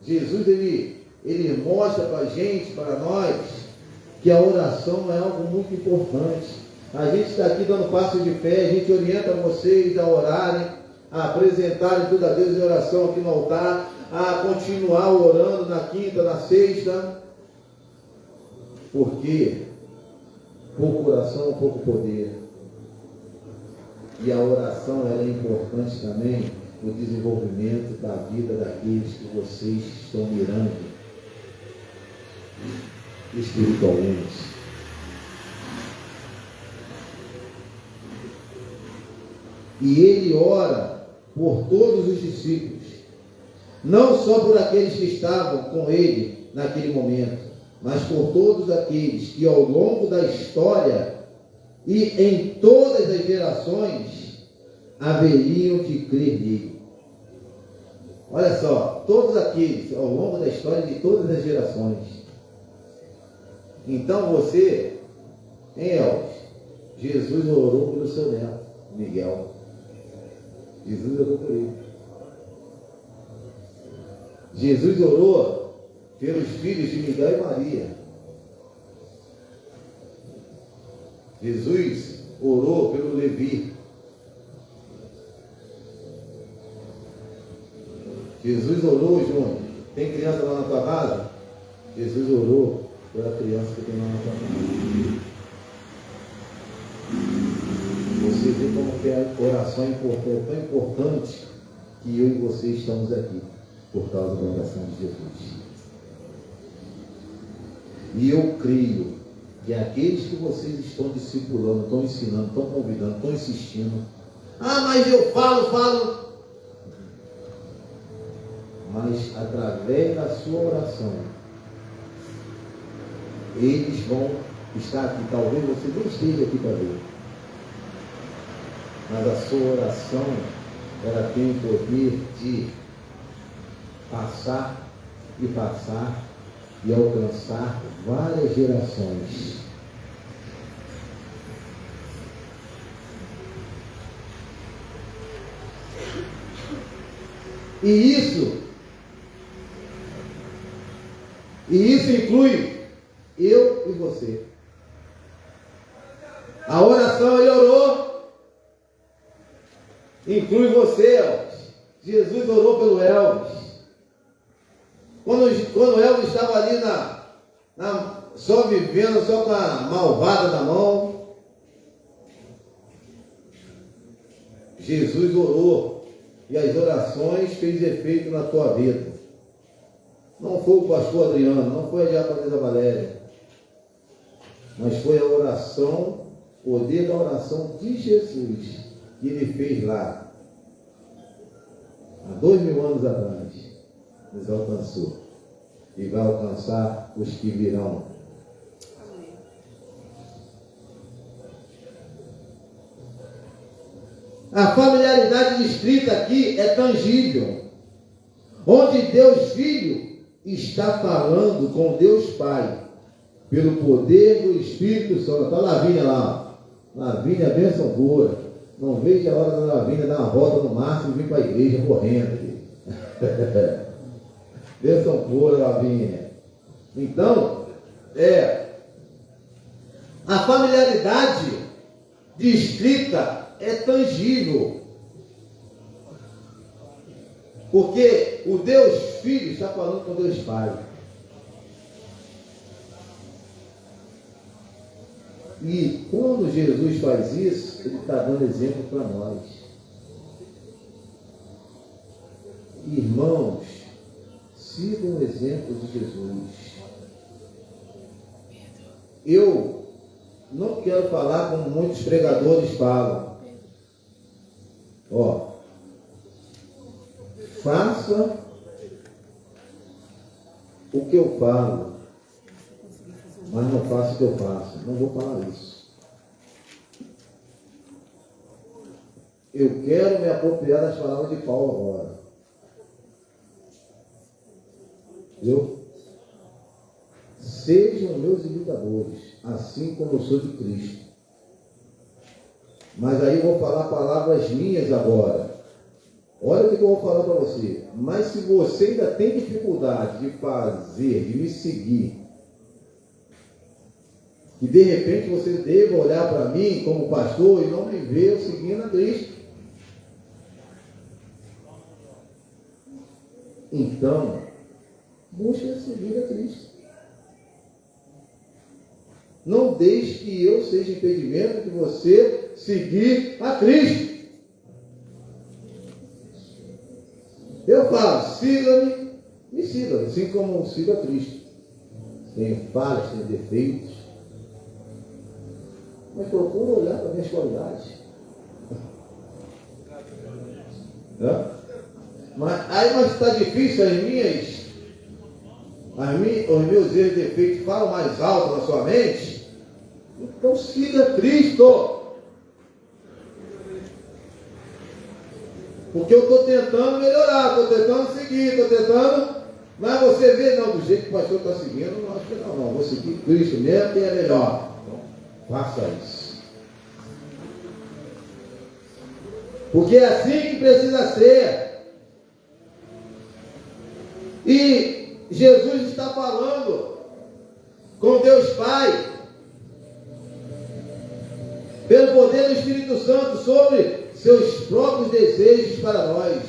Jesus, ele ele mostra para a gente, para nós, que a oração é algo muito importante. A gente está aqui dando passo de fé, a gente orienta vocês a orarem, a apresentarem tudo a Deus em oração aqui no altar, a continuar orando na quinta, na sexta, porque pouco oração, pouco poder. E a oração ela é importante também no desenvolvimento da vida daqueles que vocês estão mirando espiritualmente. E ele ora por todos os discípulos, não só por aqueles que estavam com ele naquele momento, mas por todos aqueles que ao longo da história e em todas as gerações haveriam de crer nele. Olha só, todos aqueles ao longo da história de todas as gerações. Então você, hein, Elvis? Jesus orou pelo seu neto, Miguel. Jesus orou por ele. Jesus orou pelos filhos de Miguel e Maria. Jesus orou pelo Levi. Jesus orou, Júnior. Tem criança lá na tua casa? Jesus orou pela criança que tem lá na tua casa. Você vê como que a oração é tão importante que eu e você estamos aqui por causa da oração de Jesus. E eu creio que aqueles que vocês estão discipulando, estão ensinando, estão convidando, estão insistindo. Ah, mas eu falo. Mas através da sua oração, eles vão estar aqui. Talvez você nem esteja aqui para ver. Mas a sua oração, ela tem o poder de passar e alcançar várias gerações. E isso inclui eu e você. A oração ele orou, inclui você, Elvis. Jesus orou pelo Elvis. Quando Elvis estava ali só vivendo, só com a malvada na mão, Jesus orou. E as orações fez efeito na tua vida. Não foi o pastor Adriano, não foi a diaconisa Valéria, mas foi a oração, o poder da oração de Jesus que ele fez lá, há 2000 anos atrás, nos alcançou e vai alcançar os que virão. A familiaridade descrita aqui é tangível, onde Deus Filho está falando com Deus Pai, pelo poder do Espírito Santo. Está a Lavínia lá, Lavínia, bênção boa. Não vejo a hora da Lavínia dar uma volta no máximo e vir para a igreja correndo. Bênção boa, Lavínia. Então, a familiaridade descrita é tangível. Porque o Deus Filho está falando com Deus Pai. E quando Jesus faz isso, ele está dando exemplo para nós. Irmãos, sigam o exemplo de Jesus. Eu não quero falar como muitos pregadores falam. Faça o que eu falo, mas não faça o que eu faço. Não vou falar isso. Eu quero me apropriar das palavras de Paulo agora. Sejam meus imitadores, assim como eu sou de Cristo. Mas aí eu vou falar palavras minhas agora. Olha o que eu vou falar para você. Mas se você ainda tem dificuldade de fazer, de me seguir, que de repente você deva olhar para mim como pastor e não me ver seguindo a Cristo, então busque seguir a Cristo. Não deixe que eu seja impedimento de você seguir a Cristo. Eu falo, siga-me, me siga, assim como eu sigo a Cristo. Tenho falhas, tenho defeitos, mas procuro olhar para minhas qualidades. Mas está difícil, os meus erros e defeitos falam mais alto na sua mente. Então siga Cristo. Porque eu estou tentando melhorar, estou tentando seguir, estou tentando. Mas você vê, não, do jeito que o pastor está seguindo, não acho que não, vou seguir Cristo mesmo, que é melhor. Então, faça isso. Porque é assim que precisa ser. E Jesus está falando com Deus Pai, pelo poder do Espírito Santo, sobre seus próprios desejos para nós.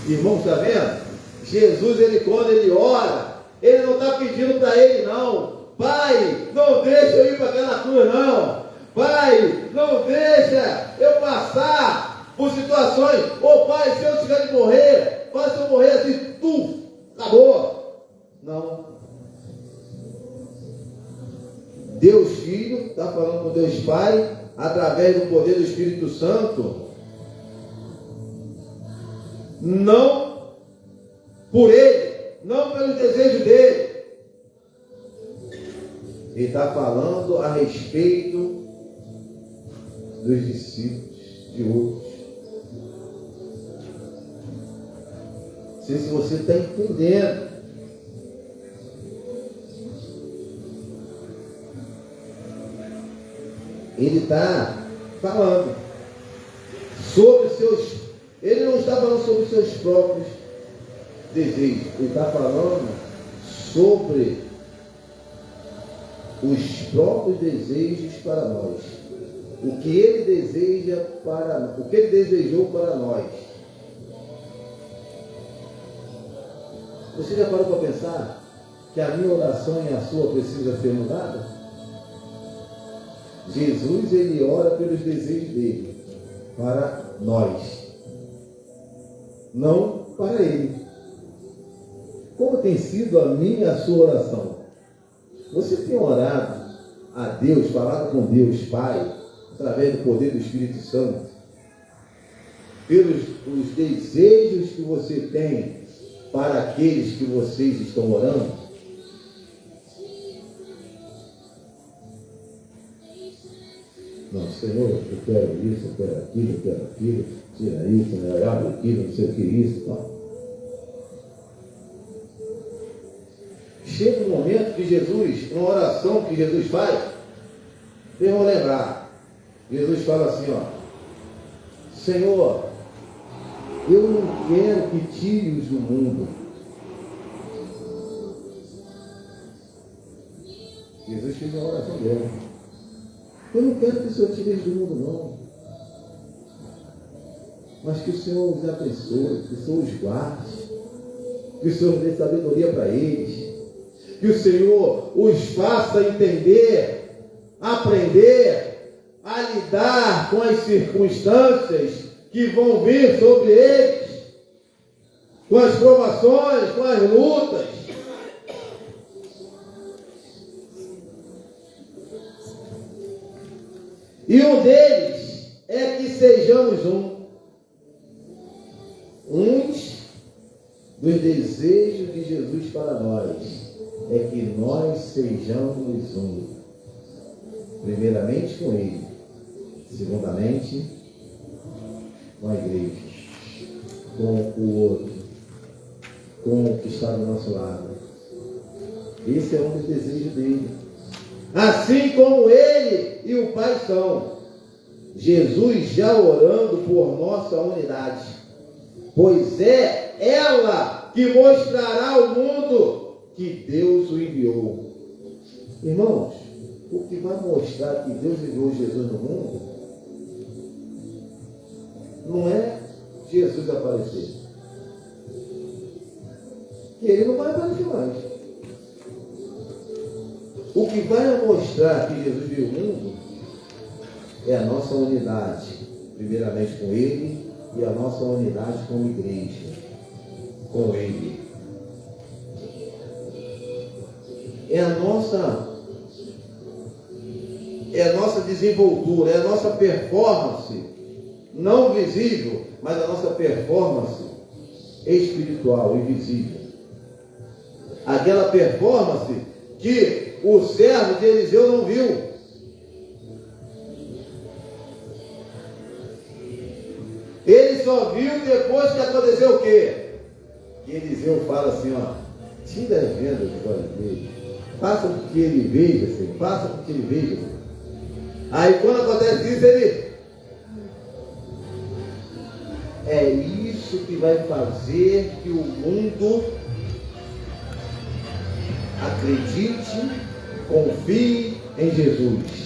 Irmãos, está vendo? Jesus, quando ele ora, ele não está pedindo para ele, não. Pai, não deixa eu ir para aquela cruz, não. Pai, não deixa eu passar por situações. Ô Pai, se eu tiver de morrer, faça eu morrer assim, acabou. Não. Deus Filho está falando com Deus Pai, através do poder do Espírito Santo, não por ele, não pelo desejo dele. Ele está falando a respeito dos discípulos de outros. Não sei se você está entendendo. Ele está falando sobre seus. Ele não está falando sobre seus próprios desejos. Ele está falando sobre os próprios desejos para nós. O que ele deseja para, o que ele desejou para nós. Você já parou para pensar que a minha oração e a sua precisa ser mudada? Jesus, ele ora pelos desejos dele para nós, não para ele. Como tem sido a minha e a sua oração? Você tem orado a Deus, falado com Deus Pai, através do poder do Espírito Santo, pelos os desejos que você tem para aqueles que vocês estão orando? Não, Senhor, eu quero isso, eu quero aquilo, tira isso, né? Abre aquilo, não sei o que isso, tal. Chega um momento que Jesus, uma oração que Jesus faz, vocês vão lembrar. Jesus fala assim, ó: Senhor, eu não quero que tire-os do mundo. Jesus fez uma oração dele. Eu não quero que o Senhor tire eles do mundo, não. Mas que o Senhor os abençoe, que o Senhor os guarde, que o Senhor dê sabedoria para eles, que o Senhor os faça entender, aprender a lidar com as circunstâncias que vão vir sobre eles, com as provações, com as lutas. E um deles é que sejamos uns dos desejos de Jesus para nós, é que nós sejamos um. Primeiramente com Ele, segundamente com a igreja, com o outro, com o que está do nosso lado. Esse é um dos desejos dele. Assim como Ele e o Pai são. Jesus já orando por nossa unidade, pois é ela que mostrará ao mundo que Deus o enviou. Irmãos, o que vai mostrar que Deus enviou Jesus no mundo não é Jesus aparecer, que ele não vai aparecer mais. O que vai mostrar que Jesus veio ao mundo é a nossa unidade, primeiramente com ele, e a nossa unidade como igreja, com ele. É a nossa desenvoltura, é a nossa performance, não visível, mas a nossa performance espiritual e visível. Aquela performance que o servo de Eliseu não viu. Ele só viu depois que aconteceu o quê? Que Eliseu fala assim, ó, tira as vendas dos olhos dele, faça com que ele veja, Senhor, faça com que ele veja. Senhor. Aí quando acontece isso, ele... É isso que vai fazer que o mundo acredite, confie em Jesus.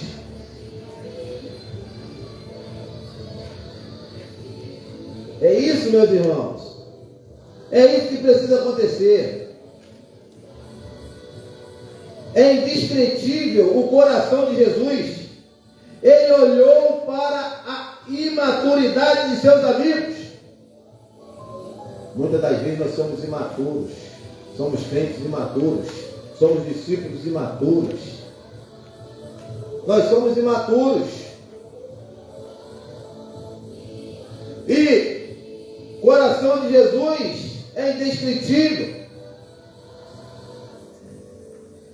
É isso, meus irmãos. É isso que precisa acontecer. É indescritível o coração de Jesus. Ele olhou para a imaturidade de seus amigos. Muitas das vezes nós somos imaturos. Somos crentes imaturos. Somos discípulos imaturos. Nós somos imaturos. E o coração de Jesus é indescritível.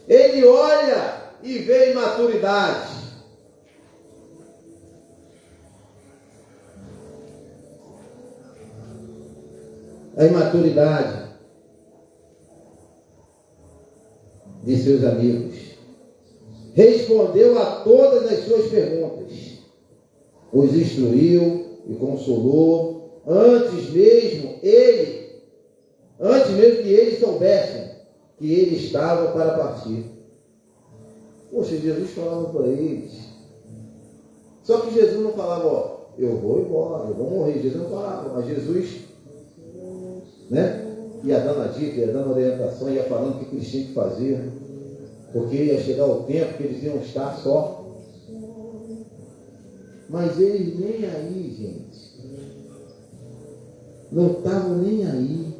Ele olha e vê imaturidade. A imaturidade de seus amigos. Respondeu a todas as suas perguntas. Os instruiu e consolou antes mesmo que eles soubessem que ele estava para partir. Poxa, Jesus falava para eles. Só que Jesus não falava, ó, eu vou embora, eu vou morrer. Jesus não falava, mas Jesus, né, ia dando a dica, ia dando a orientação, ia falando o que eles tinham que fazer, porque ia chegar o tempo que eles iam estar só. Mas eles nem aí, gente. Não estavam nem aí.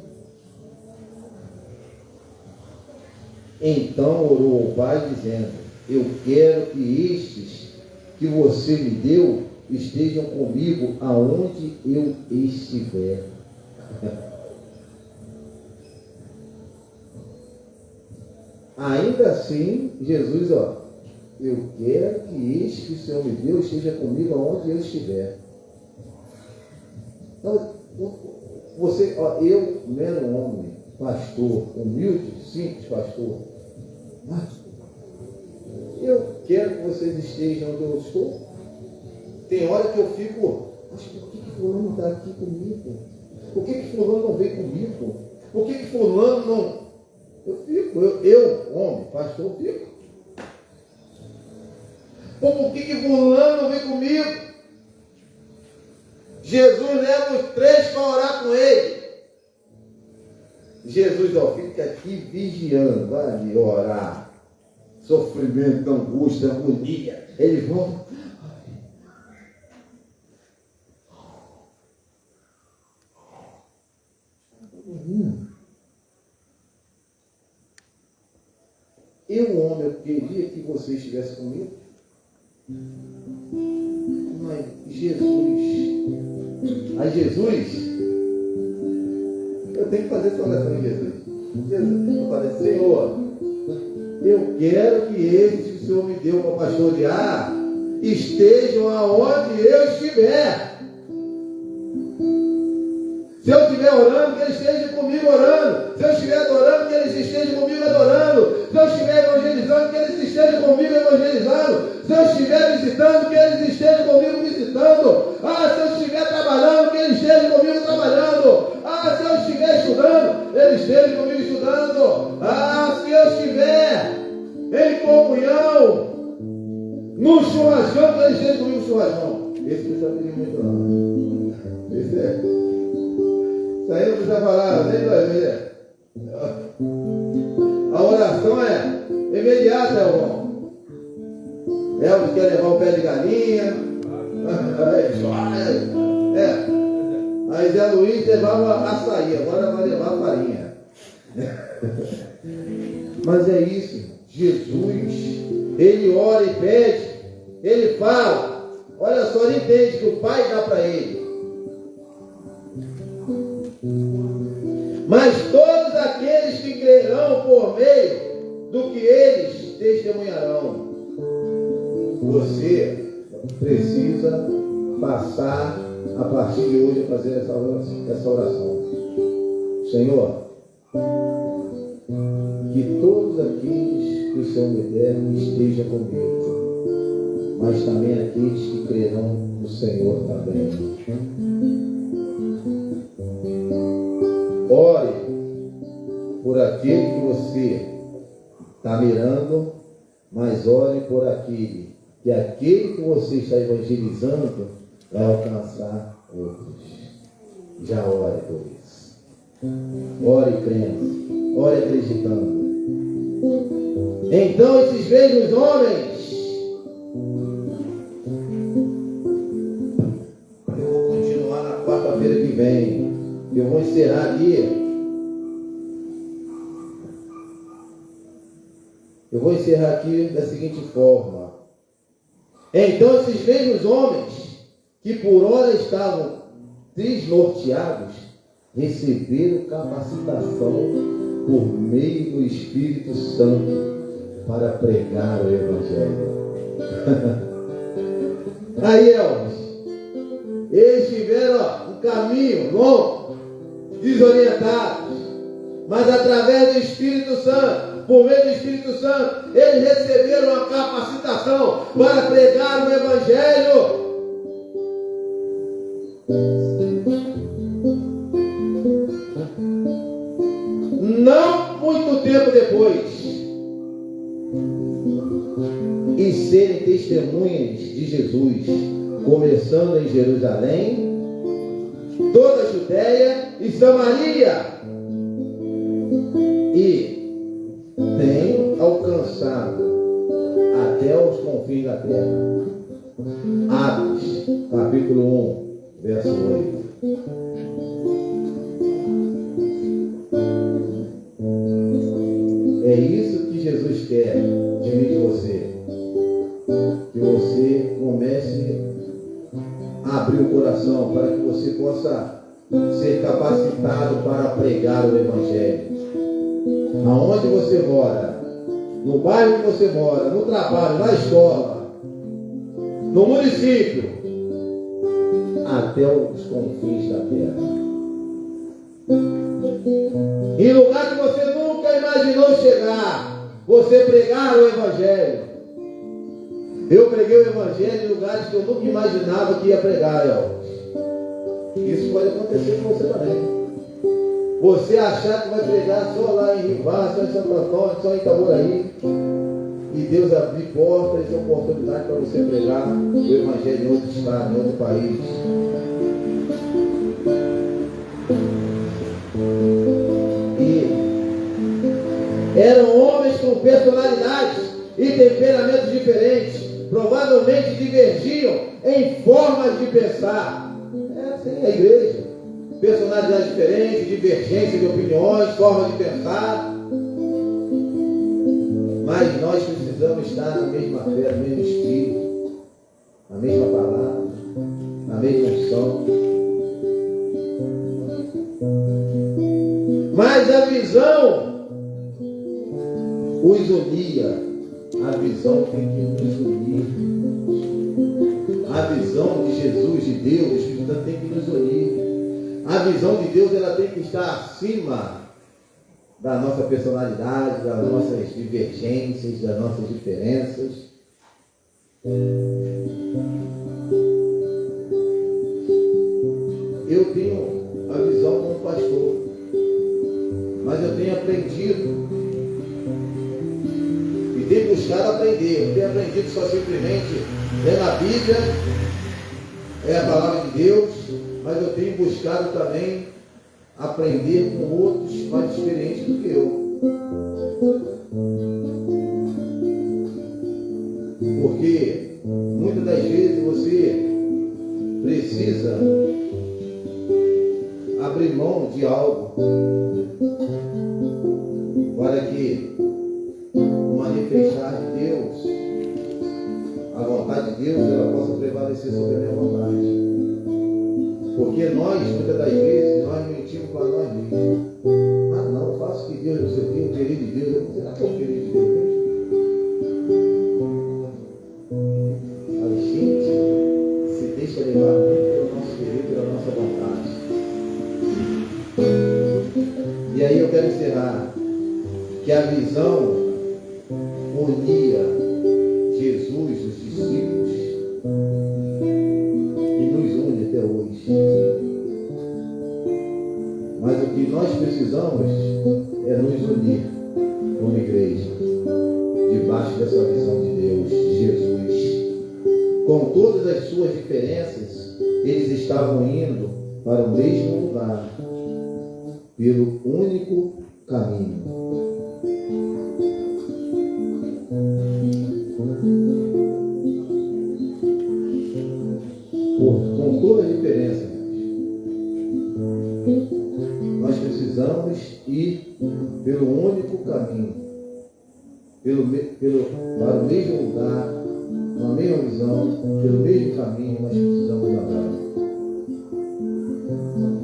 Então orou ao Pai dizendo, eu quero que estes que você me deu estejam comigo aonde eu estiver. Ainda assim, Jesus, ó, eu quero que este que o Senhor me deu esteja comigo aonde eu estiver. Então, você, ó, eu, mero homem, pastor, humilde, simples pastor, mas eu quero que vocês estejam onde eu estou. Tem hora que eu fico, mas por que fulano está aqui comigo? Por que fulano não veio comigo? Por que fulano não... Eu fico, eu homem, pastor, eu fico. Por que fulano não vem comigo? Jesus leva os 3 para orar com ele. Jesus, ó, fica aqui vigiando, vai ali orar. Sofrimento, angústia, agonia. Eles vão... Eu, homem, eu queria que você estivesse comigo. Mas Jesus... A Jesus... Eu tenho que fazer essa oração em Jesus. Eu falei, Senhor, eu quero que esses que o Senhor me deu para pastorear estejam aonde eu estiver. Se eu estiver orando, que eles estejam comigo orando. Se eu estiver adorando, que eles estejam comigo adorando. Se eu estiver evangelizando, que eles estejam comigo evangelizando. Se eu estiver visitando, que eles estejam comigo visitando. estudando. Se eu estiver trabalhando, que Ele esteja comigo trabalhando. Se eu estiver estudando, Ele esteja comigo estudando. Se eu estiver em comunhão, no churrascão, que Ele esteja comigo no churrascão. Esse precisa pedir muito não. Esse é. Isso aí não precisa falar, nem vai ver. A oração é imediata, irmão. Elvis quer levar o pé de galinha. Aí Zé Luiz levava açaí, agora vai levar farinha. Mas é isso. Jesus, Ele ora e pede, Ele fala. Olha só, Ele entende que o Pai dá para Ele. Mas todos aqueles que crerão por meio do que eles testemunharão. Você precisa passar a partir de hoje a fazer essa oração. Senhor, que todos aqueles que o Senhor me der estejam comigo, mas também aqueles que crerão no Senhor também. Ore por aquele que você está mirando, mas ore por aquele que você está evangelizando vai alcançar outros. Já ore por isso. Ore crendo, ore acreditando. Então esses mesmos homens, eu vou continuar na quarta-feira que vem. Eu vou encerrar aqui. Eu vou encerrar aqui da seguinte forma. Então esses mesmos homens, que por hora estavam desnorteados, receberam capacitação por meio do Espírito Santo para pregar o Evangelho. Aí, Elvis, eles tiveram um caminho longo, desorientados, mas através do Espírito Santo, por meio do Espírito Santo, eles receberam a capacitação para pregar o Evangelho. Não muito tempo depois, e serem testemunhas de Jesus, começando em Jerusalém, toda a Judéia e Samaria, e tem alcançado até os confins da terra. Atos, capítulo 1, verso 8. É isso que Jesus quer de mim e de você. Que você comece a abrir o coração para que você possa ser capacitado para pregar o Evangelho. Aonde você mora, no bairro que você mora, no trabalho, na escola, no município, até os confins da terra. Em lugar que você nunca imaginou chegar, você pregar o Evangelho. Eu preguei o Evangelho em lugares que eu nunca imaginava que ia pregar, Elvis. Isso pode acontecer com você também. Você achar que vai pregar só lá em Rivaz, só em Santo Antônio, só em Itaboraí, e Deus abrir portas e oportunidade para você pregar o Evangelho em outro estado, em outro país. E eram homens com personalidades e temperamentos diferentes, provavelmente divergiam em formas de pensar. É assim a igreja. Personalidades diferentes, divergência de opiniões, formas de pensar. Mas nós precisamos estar na mesma fé, no mesmo espírito, na mesma palavra, na mesma unção. Mas a visão os unia. A visão tem que nos unir. A visão de Jesus, de Deus, do Espírito Santo tem que nos unir. A visão de Deus ela tem que estar acima da nossa personalidade, das nossas divergências, das nossas diferenças. eu tenho a visão como pastor, mas eu tenho aprendido e tenho buscado aprender. Eu tenho aprendido só simplesmente na Bíblia, é a palavra de Deus, mas eu tenho buscado também aprender com outros mais experientes do que eu. Porque muitas das vezes você precisa abrir mão de algo para que o manifestar de Deus, a vontade de Deus, ela possa prevalecer sobre a minha vontade. Porque nós, muitas das vezes, nós mentimos para nós mesmos. Ah não, eu faço o que Deus, não sei o que, o querer de Deus. Será que é o querer de Deus mesmo? A gente se deixa levar muito pelo nosso querer, pela nossa vontade. E aí eu quero encerrar que a visão unia Jesus, os discípulos, e nos une até hoje. Mas o que nós precisamos é nos unir como igreja, debaixo dessa visão de Deus, de Jesus. Com todas as suas diferenças, eles estavam indo para o mesmo lugar, pelo único caminho. Com toda a diferença, nós precisamos ir pelo único caminho, para o mesmo lugar, com a mesma visão, pelo mesmo caminho nós precisamos andar.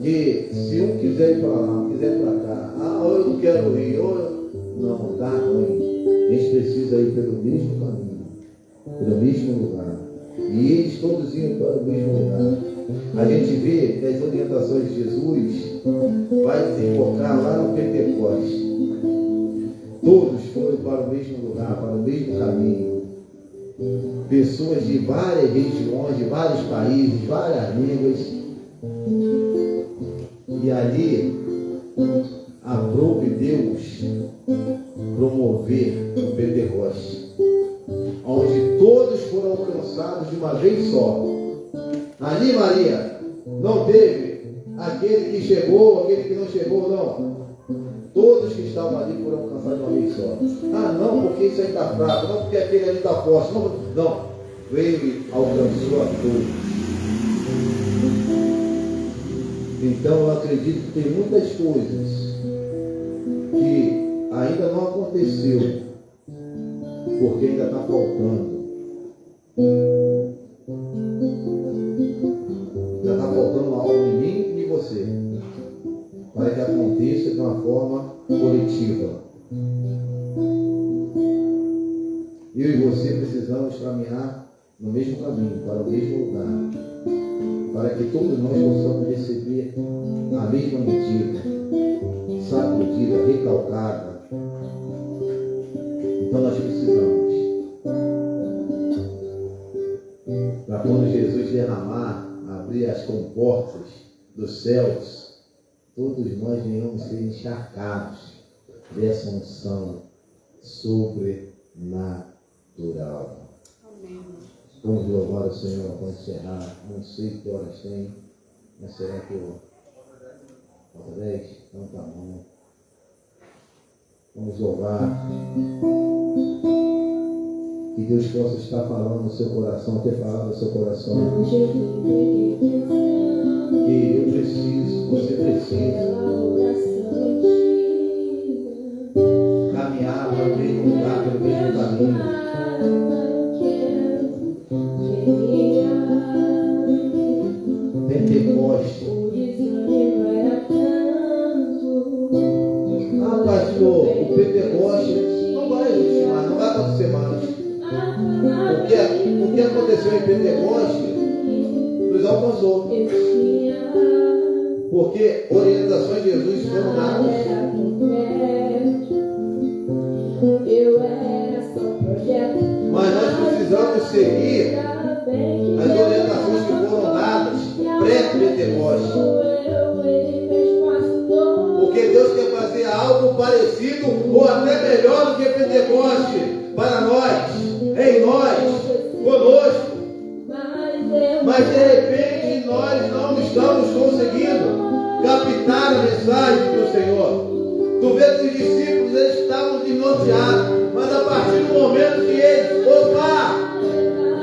Que se um quiser ir para lá, um quiser ir para cá, ou eu não quero ir, ou eu... Não, dá ruim. A gente precisa ir pelo mesmo caminho, pelo mesmo lugar. E eles todos iam para o mesmo lugar. A gente vê que as orientações de Jesus vai desembocar lá no Pentecostes. Todos foram para o mesmo lugar, para o mesmo caminho. Pessoas de várias regiões, de vários países, várias línguas. E ali aprove Deus promover o Pentecostes, onde todos foram alcançados de uma vez só. Ali, Maria, não teve aquele que chegou, aquele que não chegou, não. Todos que estavam ali foram alcançados de uma vez só. Ah, não, porque isso aí está fraco, não, porque aquele ali está forte. Não, veio e alcançou a todos. Então eu acredito que tem muitas coisas que ainda não aconteceu, porque ainda está faltando. Já está faltando algo em mim e em você, para que aconteça de uma forma coletiva. Eu e você precisamos caminhar no mesmo caminho, para o mesmo lugar, para que todos nós possamos receber a mesma medida, sacudida, recalcada. Então nós precisamos, para quando Jesus derramar, abrir as comportas dos céus, todos nós venhamos ser encharcados dessa unção sobrenatural. Amém. Vamos louvar o Senhor para encerrar. Não sei que horas tem, mas será que eu... Falta 10? Então tá bom. Vamos louvar. Que Deus possa estar falando no seu coração, ter falado no seu coração. Que eu preciso, você precisa caminhar para o mesmo lugar, pelo mesmo caminho. Pentecostes. Ah, pastor, o Pentecostes não vai existir mais, não vai acontecer mais. O que aconteceu em Pentecostes nos alcançou. Porque orientações de Jesus foram dadas. Mas nós precisamos seguir as orientações que foram dadas pré-Pentecostes. parecido ou até melhor do que Pentecoste para nós, em nós, conosco. Mas de repente nós não estamos conseguindo captar a mensagem do Senhor. Tu vê que os discípulos eles estavam desnorteados, mas a partir do momento que eles, opa,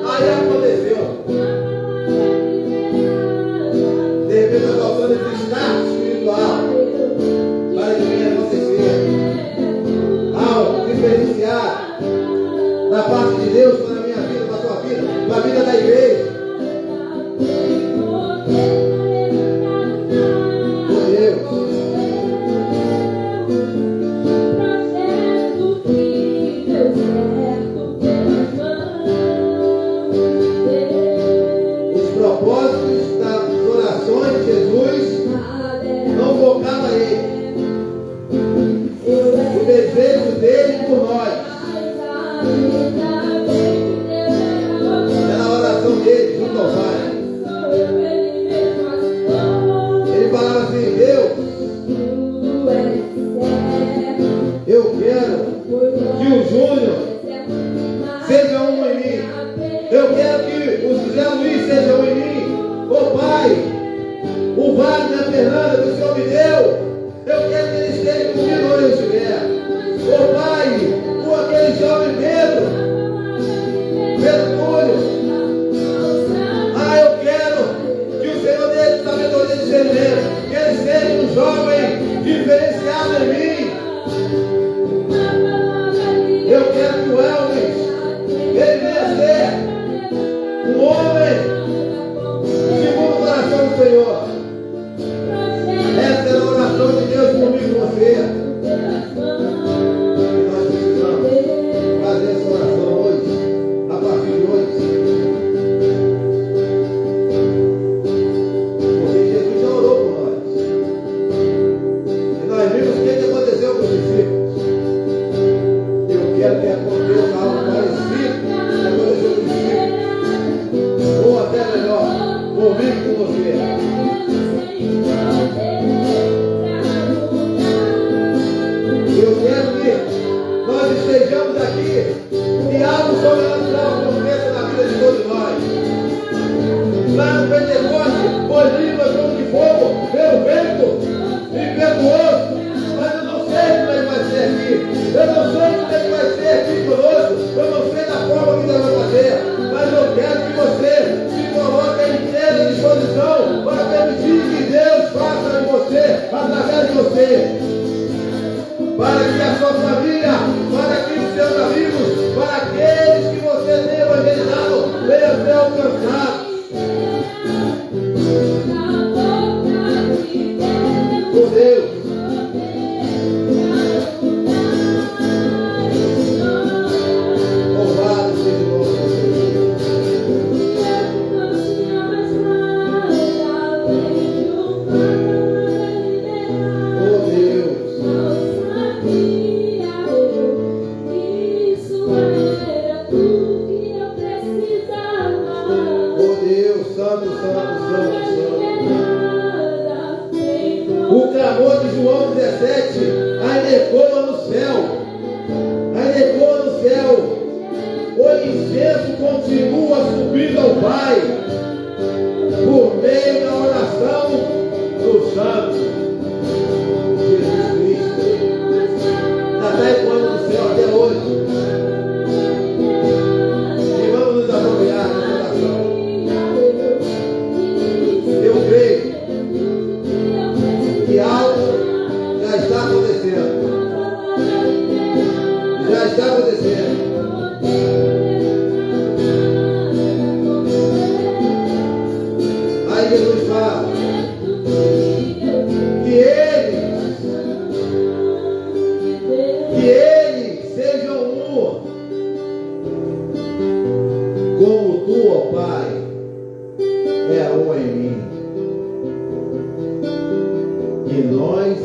aí aconteceu. De repente está faltando esse start espiritual para que venha acontecer algo diferenciado da parte de Deus para a minha vida, para a tua vida, para a vida da igreja.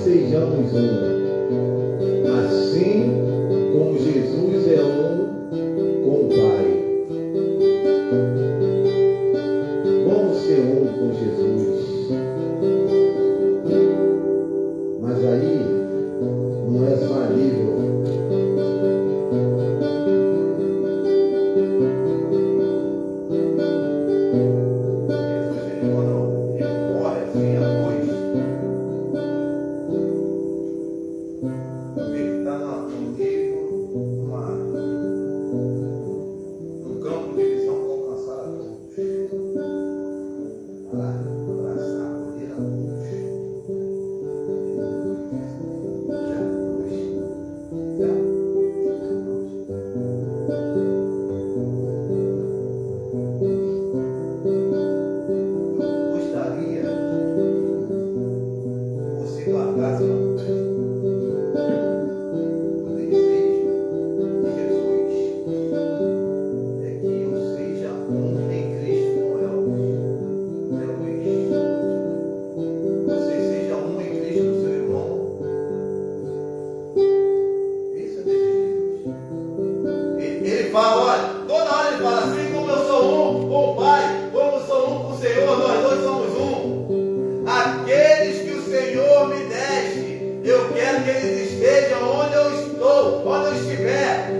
Sejamos um, assim como Jesus é um fala, olha, toda hora ele fala, assim como eu sou um com o Pai, como eu sou um com o Senhor, nós dois somos um. Aqueles que o Senhor me deste, eu quero que eles estejam onde eu estou, onde eu estiver.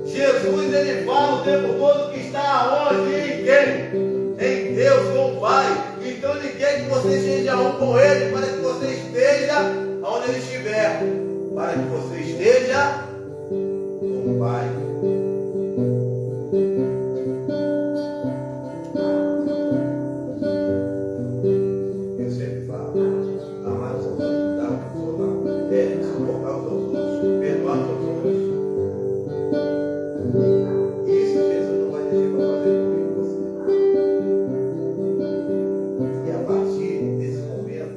Jesus, ele fala o tempo todo que está onde? Em quem? Em Deus, com o Pai. Então ele quer que você seja um com ele, para que você esteja onde ele estiver, para que você esteja com o Pai. Eu sempre falo, amar os outros, dar o que for dar, suportar os outros, perdoar os outros. Isso Jesus não vai deixar para fazer comigo e você. E a partir desse momento,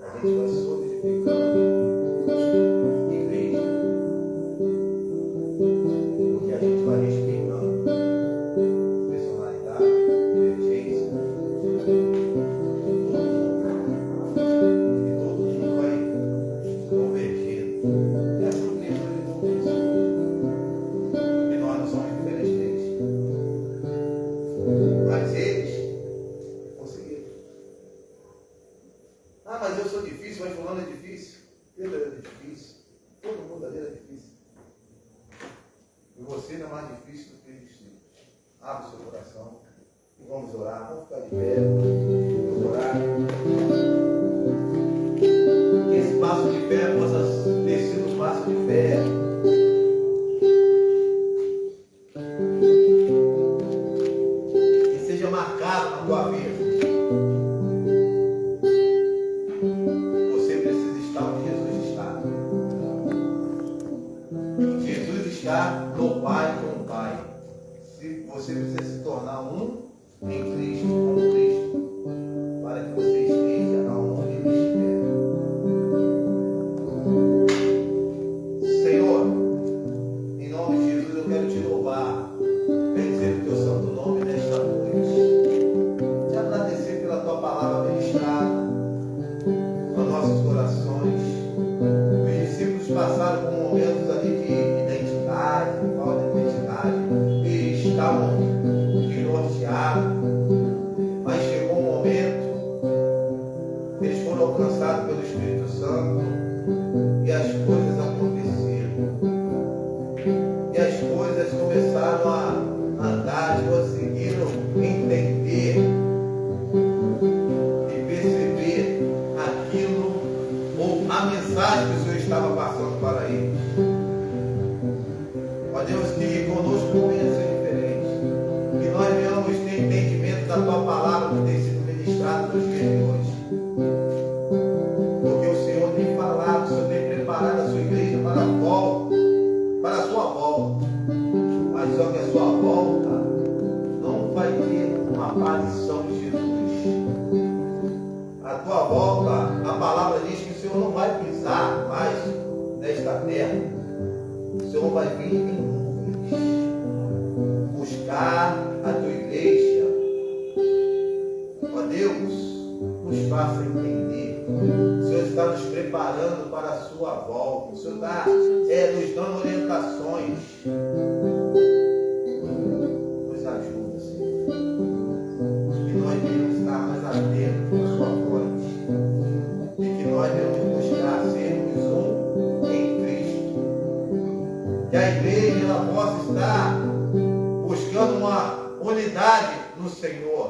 a gente vai solidificando igreja. Porque a gente vai respeitando personalidade, inteligência. E todo mundo vai convergendo. É assim que eles vão convergir. E nós não somos diferentes deles. Mas eles conseguiram. Ah, mas eu sou difícil, mas fulano é difícil. Ele era difícil. Todo mundo ali era difícil. E você não é mais difícil do que eles. Abre o seu coração e vamos orar. Vamos ficar de pé. Vamos orar. Que esse passo de fé possa ter sido um passo de fé. Que seja marcado na tua vida. Você precisa estar onde Jesus está. Jesus está no Pai com o Pai. Se você precisa se tornar um em Cristo, com Cristo, para que você esteja aonde Ele estiver. Senhor, em nome de Jesus eu quero te louvar, bendizer o teu santo nome nesta noite, te agradecer pela tua palavra ministrada nos nossos corações. Os discípulos passaram por momentos ali de identidade, de falta de identidade, e estavam desnorteados, mas chegou um momento, eles foram alcançados pelo Espírito Santo e as coisas aconteceram. E as coisas começaram a andar, conseguiram entender e perceber aquilo, ou a mensagem que o Senhor estava passando para eles. Ó Deus, que conosco não venha ser diferente. Que nós venhamos ter entendimento da tua palavra que tem sido ministrada nos dias de hoje. Porque o Senhor tem falado, o Senhor tem preparado a sua igreja para a volta, para a sua volta. Mas só que a sua volta não vai ter uma aparição de Jesus. A tua volta, a palavra diz que o Senhor não vai pisar mais nesta terra. O Senhor vai vir em nuvens, buscar a tua igreja. Ó Deus, nos faça entender. O Senhor está nos preparando para a sua volta. O Senhor está nos dando orientações. Nos ajuda, Senhor. Que nós venhamos estar mais atentos à sua voz. E que nós venhamos buscar sermos um em Cristo. Que a igreja ela possa estar buscando uma unidade no Senhor.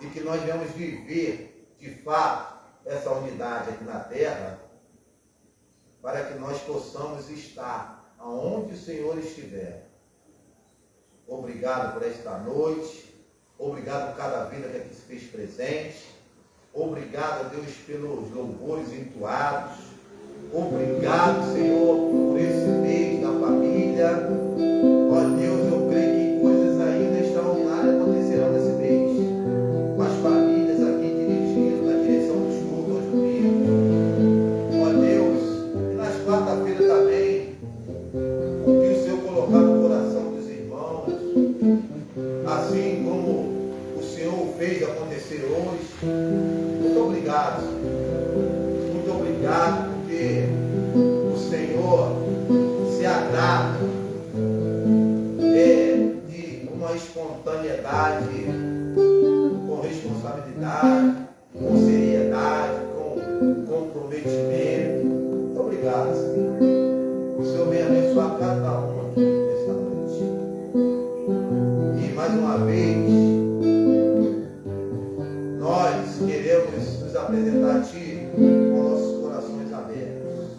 E que nós venhamos viver de fato essa unidade aqui na terra, para que nós possamos estar aonde o Senhor estiver. Obrigado por esta noite. Obrigado por cada vida que aqui se fez presente. Obrigado, Deus, pelos louvores entoados. Obrigado, Senhor, por esse mês da família. Ó Deus, eu creio que coisas ainda extraordinárias acontecerão nesse mês. Com as famílias aqui dirigindo na direção dos cultos aos domingos. Ó Deus, e nas quarta-feiras também, o que o Senhor colocar no coração dos irmãos, assim como o Senhor fez acontecer hoje. Muito obrigado. Muito obrigado, porque o Senhor se agrada piedade, com responsabilidade, com seriedade, com comprometimento. Muito obrigado, Senhor. O Senhor vem abençoar cada um aqui nesta noite. E mais uma vez, nós queremos nos apresentar a Ti com nossos corações abertos,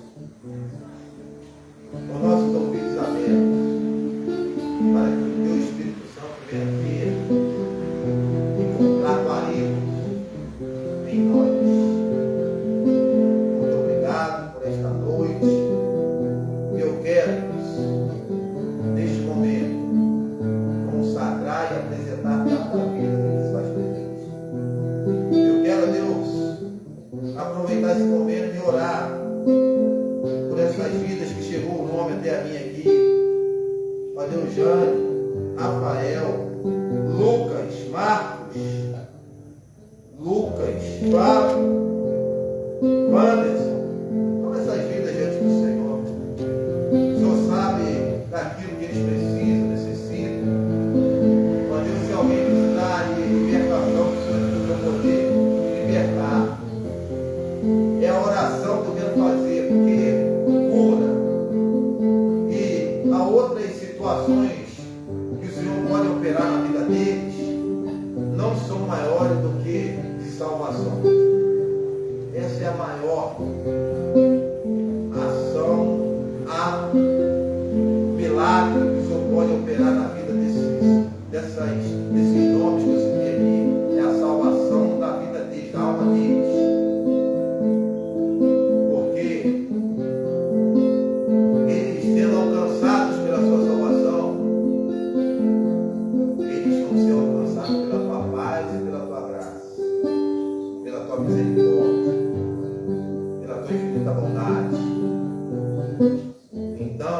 com nossos ouvidos abertos, para que o Teu Espírito Santo venha aqui encontrar guarida em nós. Muito obrigado por esta noite. E eu quero, neste momento, consagrar e apresentar cada vida que se faz presente. Eu quero, Deus, aproveitar esse momento e orar por essas vidas que chegou o nome até a mim aqui. Ó Deus, Jane, Rafael, Lucas, Marcos, Fábio, Wanderson, todas essas vidas diante do Senhor. O Senhor sabe daquilo que eles precisam, necessitam. Ó Deus, se alguém precisar de libertação, o Senhor tem o poder de libertar. É a oração que eu quero fazer, porque cura. E há outras situações que o Senhor pode operar na vida deles, não são maiores do que de salvação. Essa é a maior ação, ato, milagre que o Senhor pode operar na vida desses nomes que eu citei aqui. É a salvação da vida deles, da alma deles. Porque eles, sendo alcançados pela sua salvação, eles vão ser alcançados pela tua paz e pela tua graça, pela tua misericórdia, pela tua infinita bondade. Então,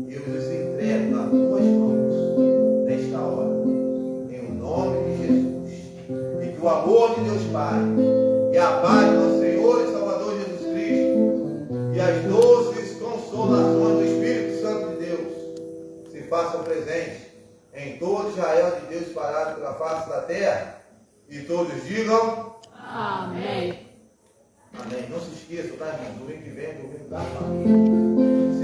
eu os entrego nas tuas mãos nesta hora, em o nome de Jesus. E que o amor de Deus Pai, e a paz do nosso Senhor e Salvador Jesus Cristo, e as doces consolações do Espírito Santo de Deus se façam presentes em todo Israel de Deus espalhado pela face da terra. E todos digam Amém. amém. Não se esqueça, tá, irmão? Domingo que vem, domingo da família.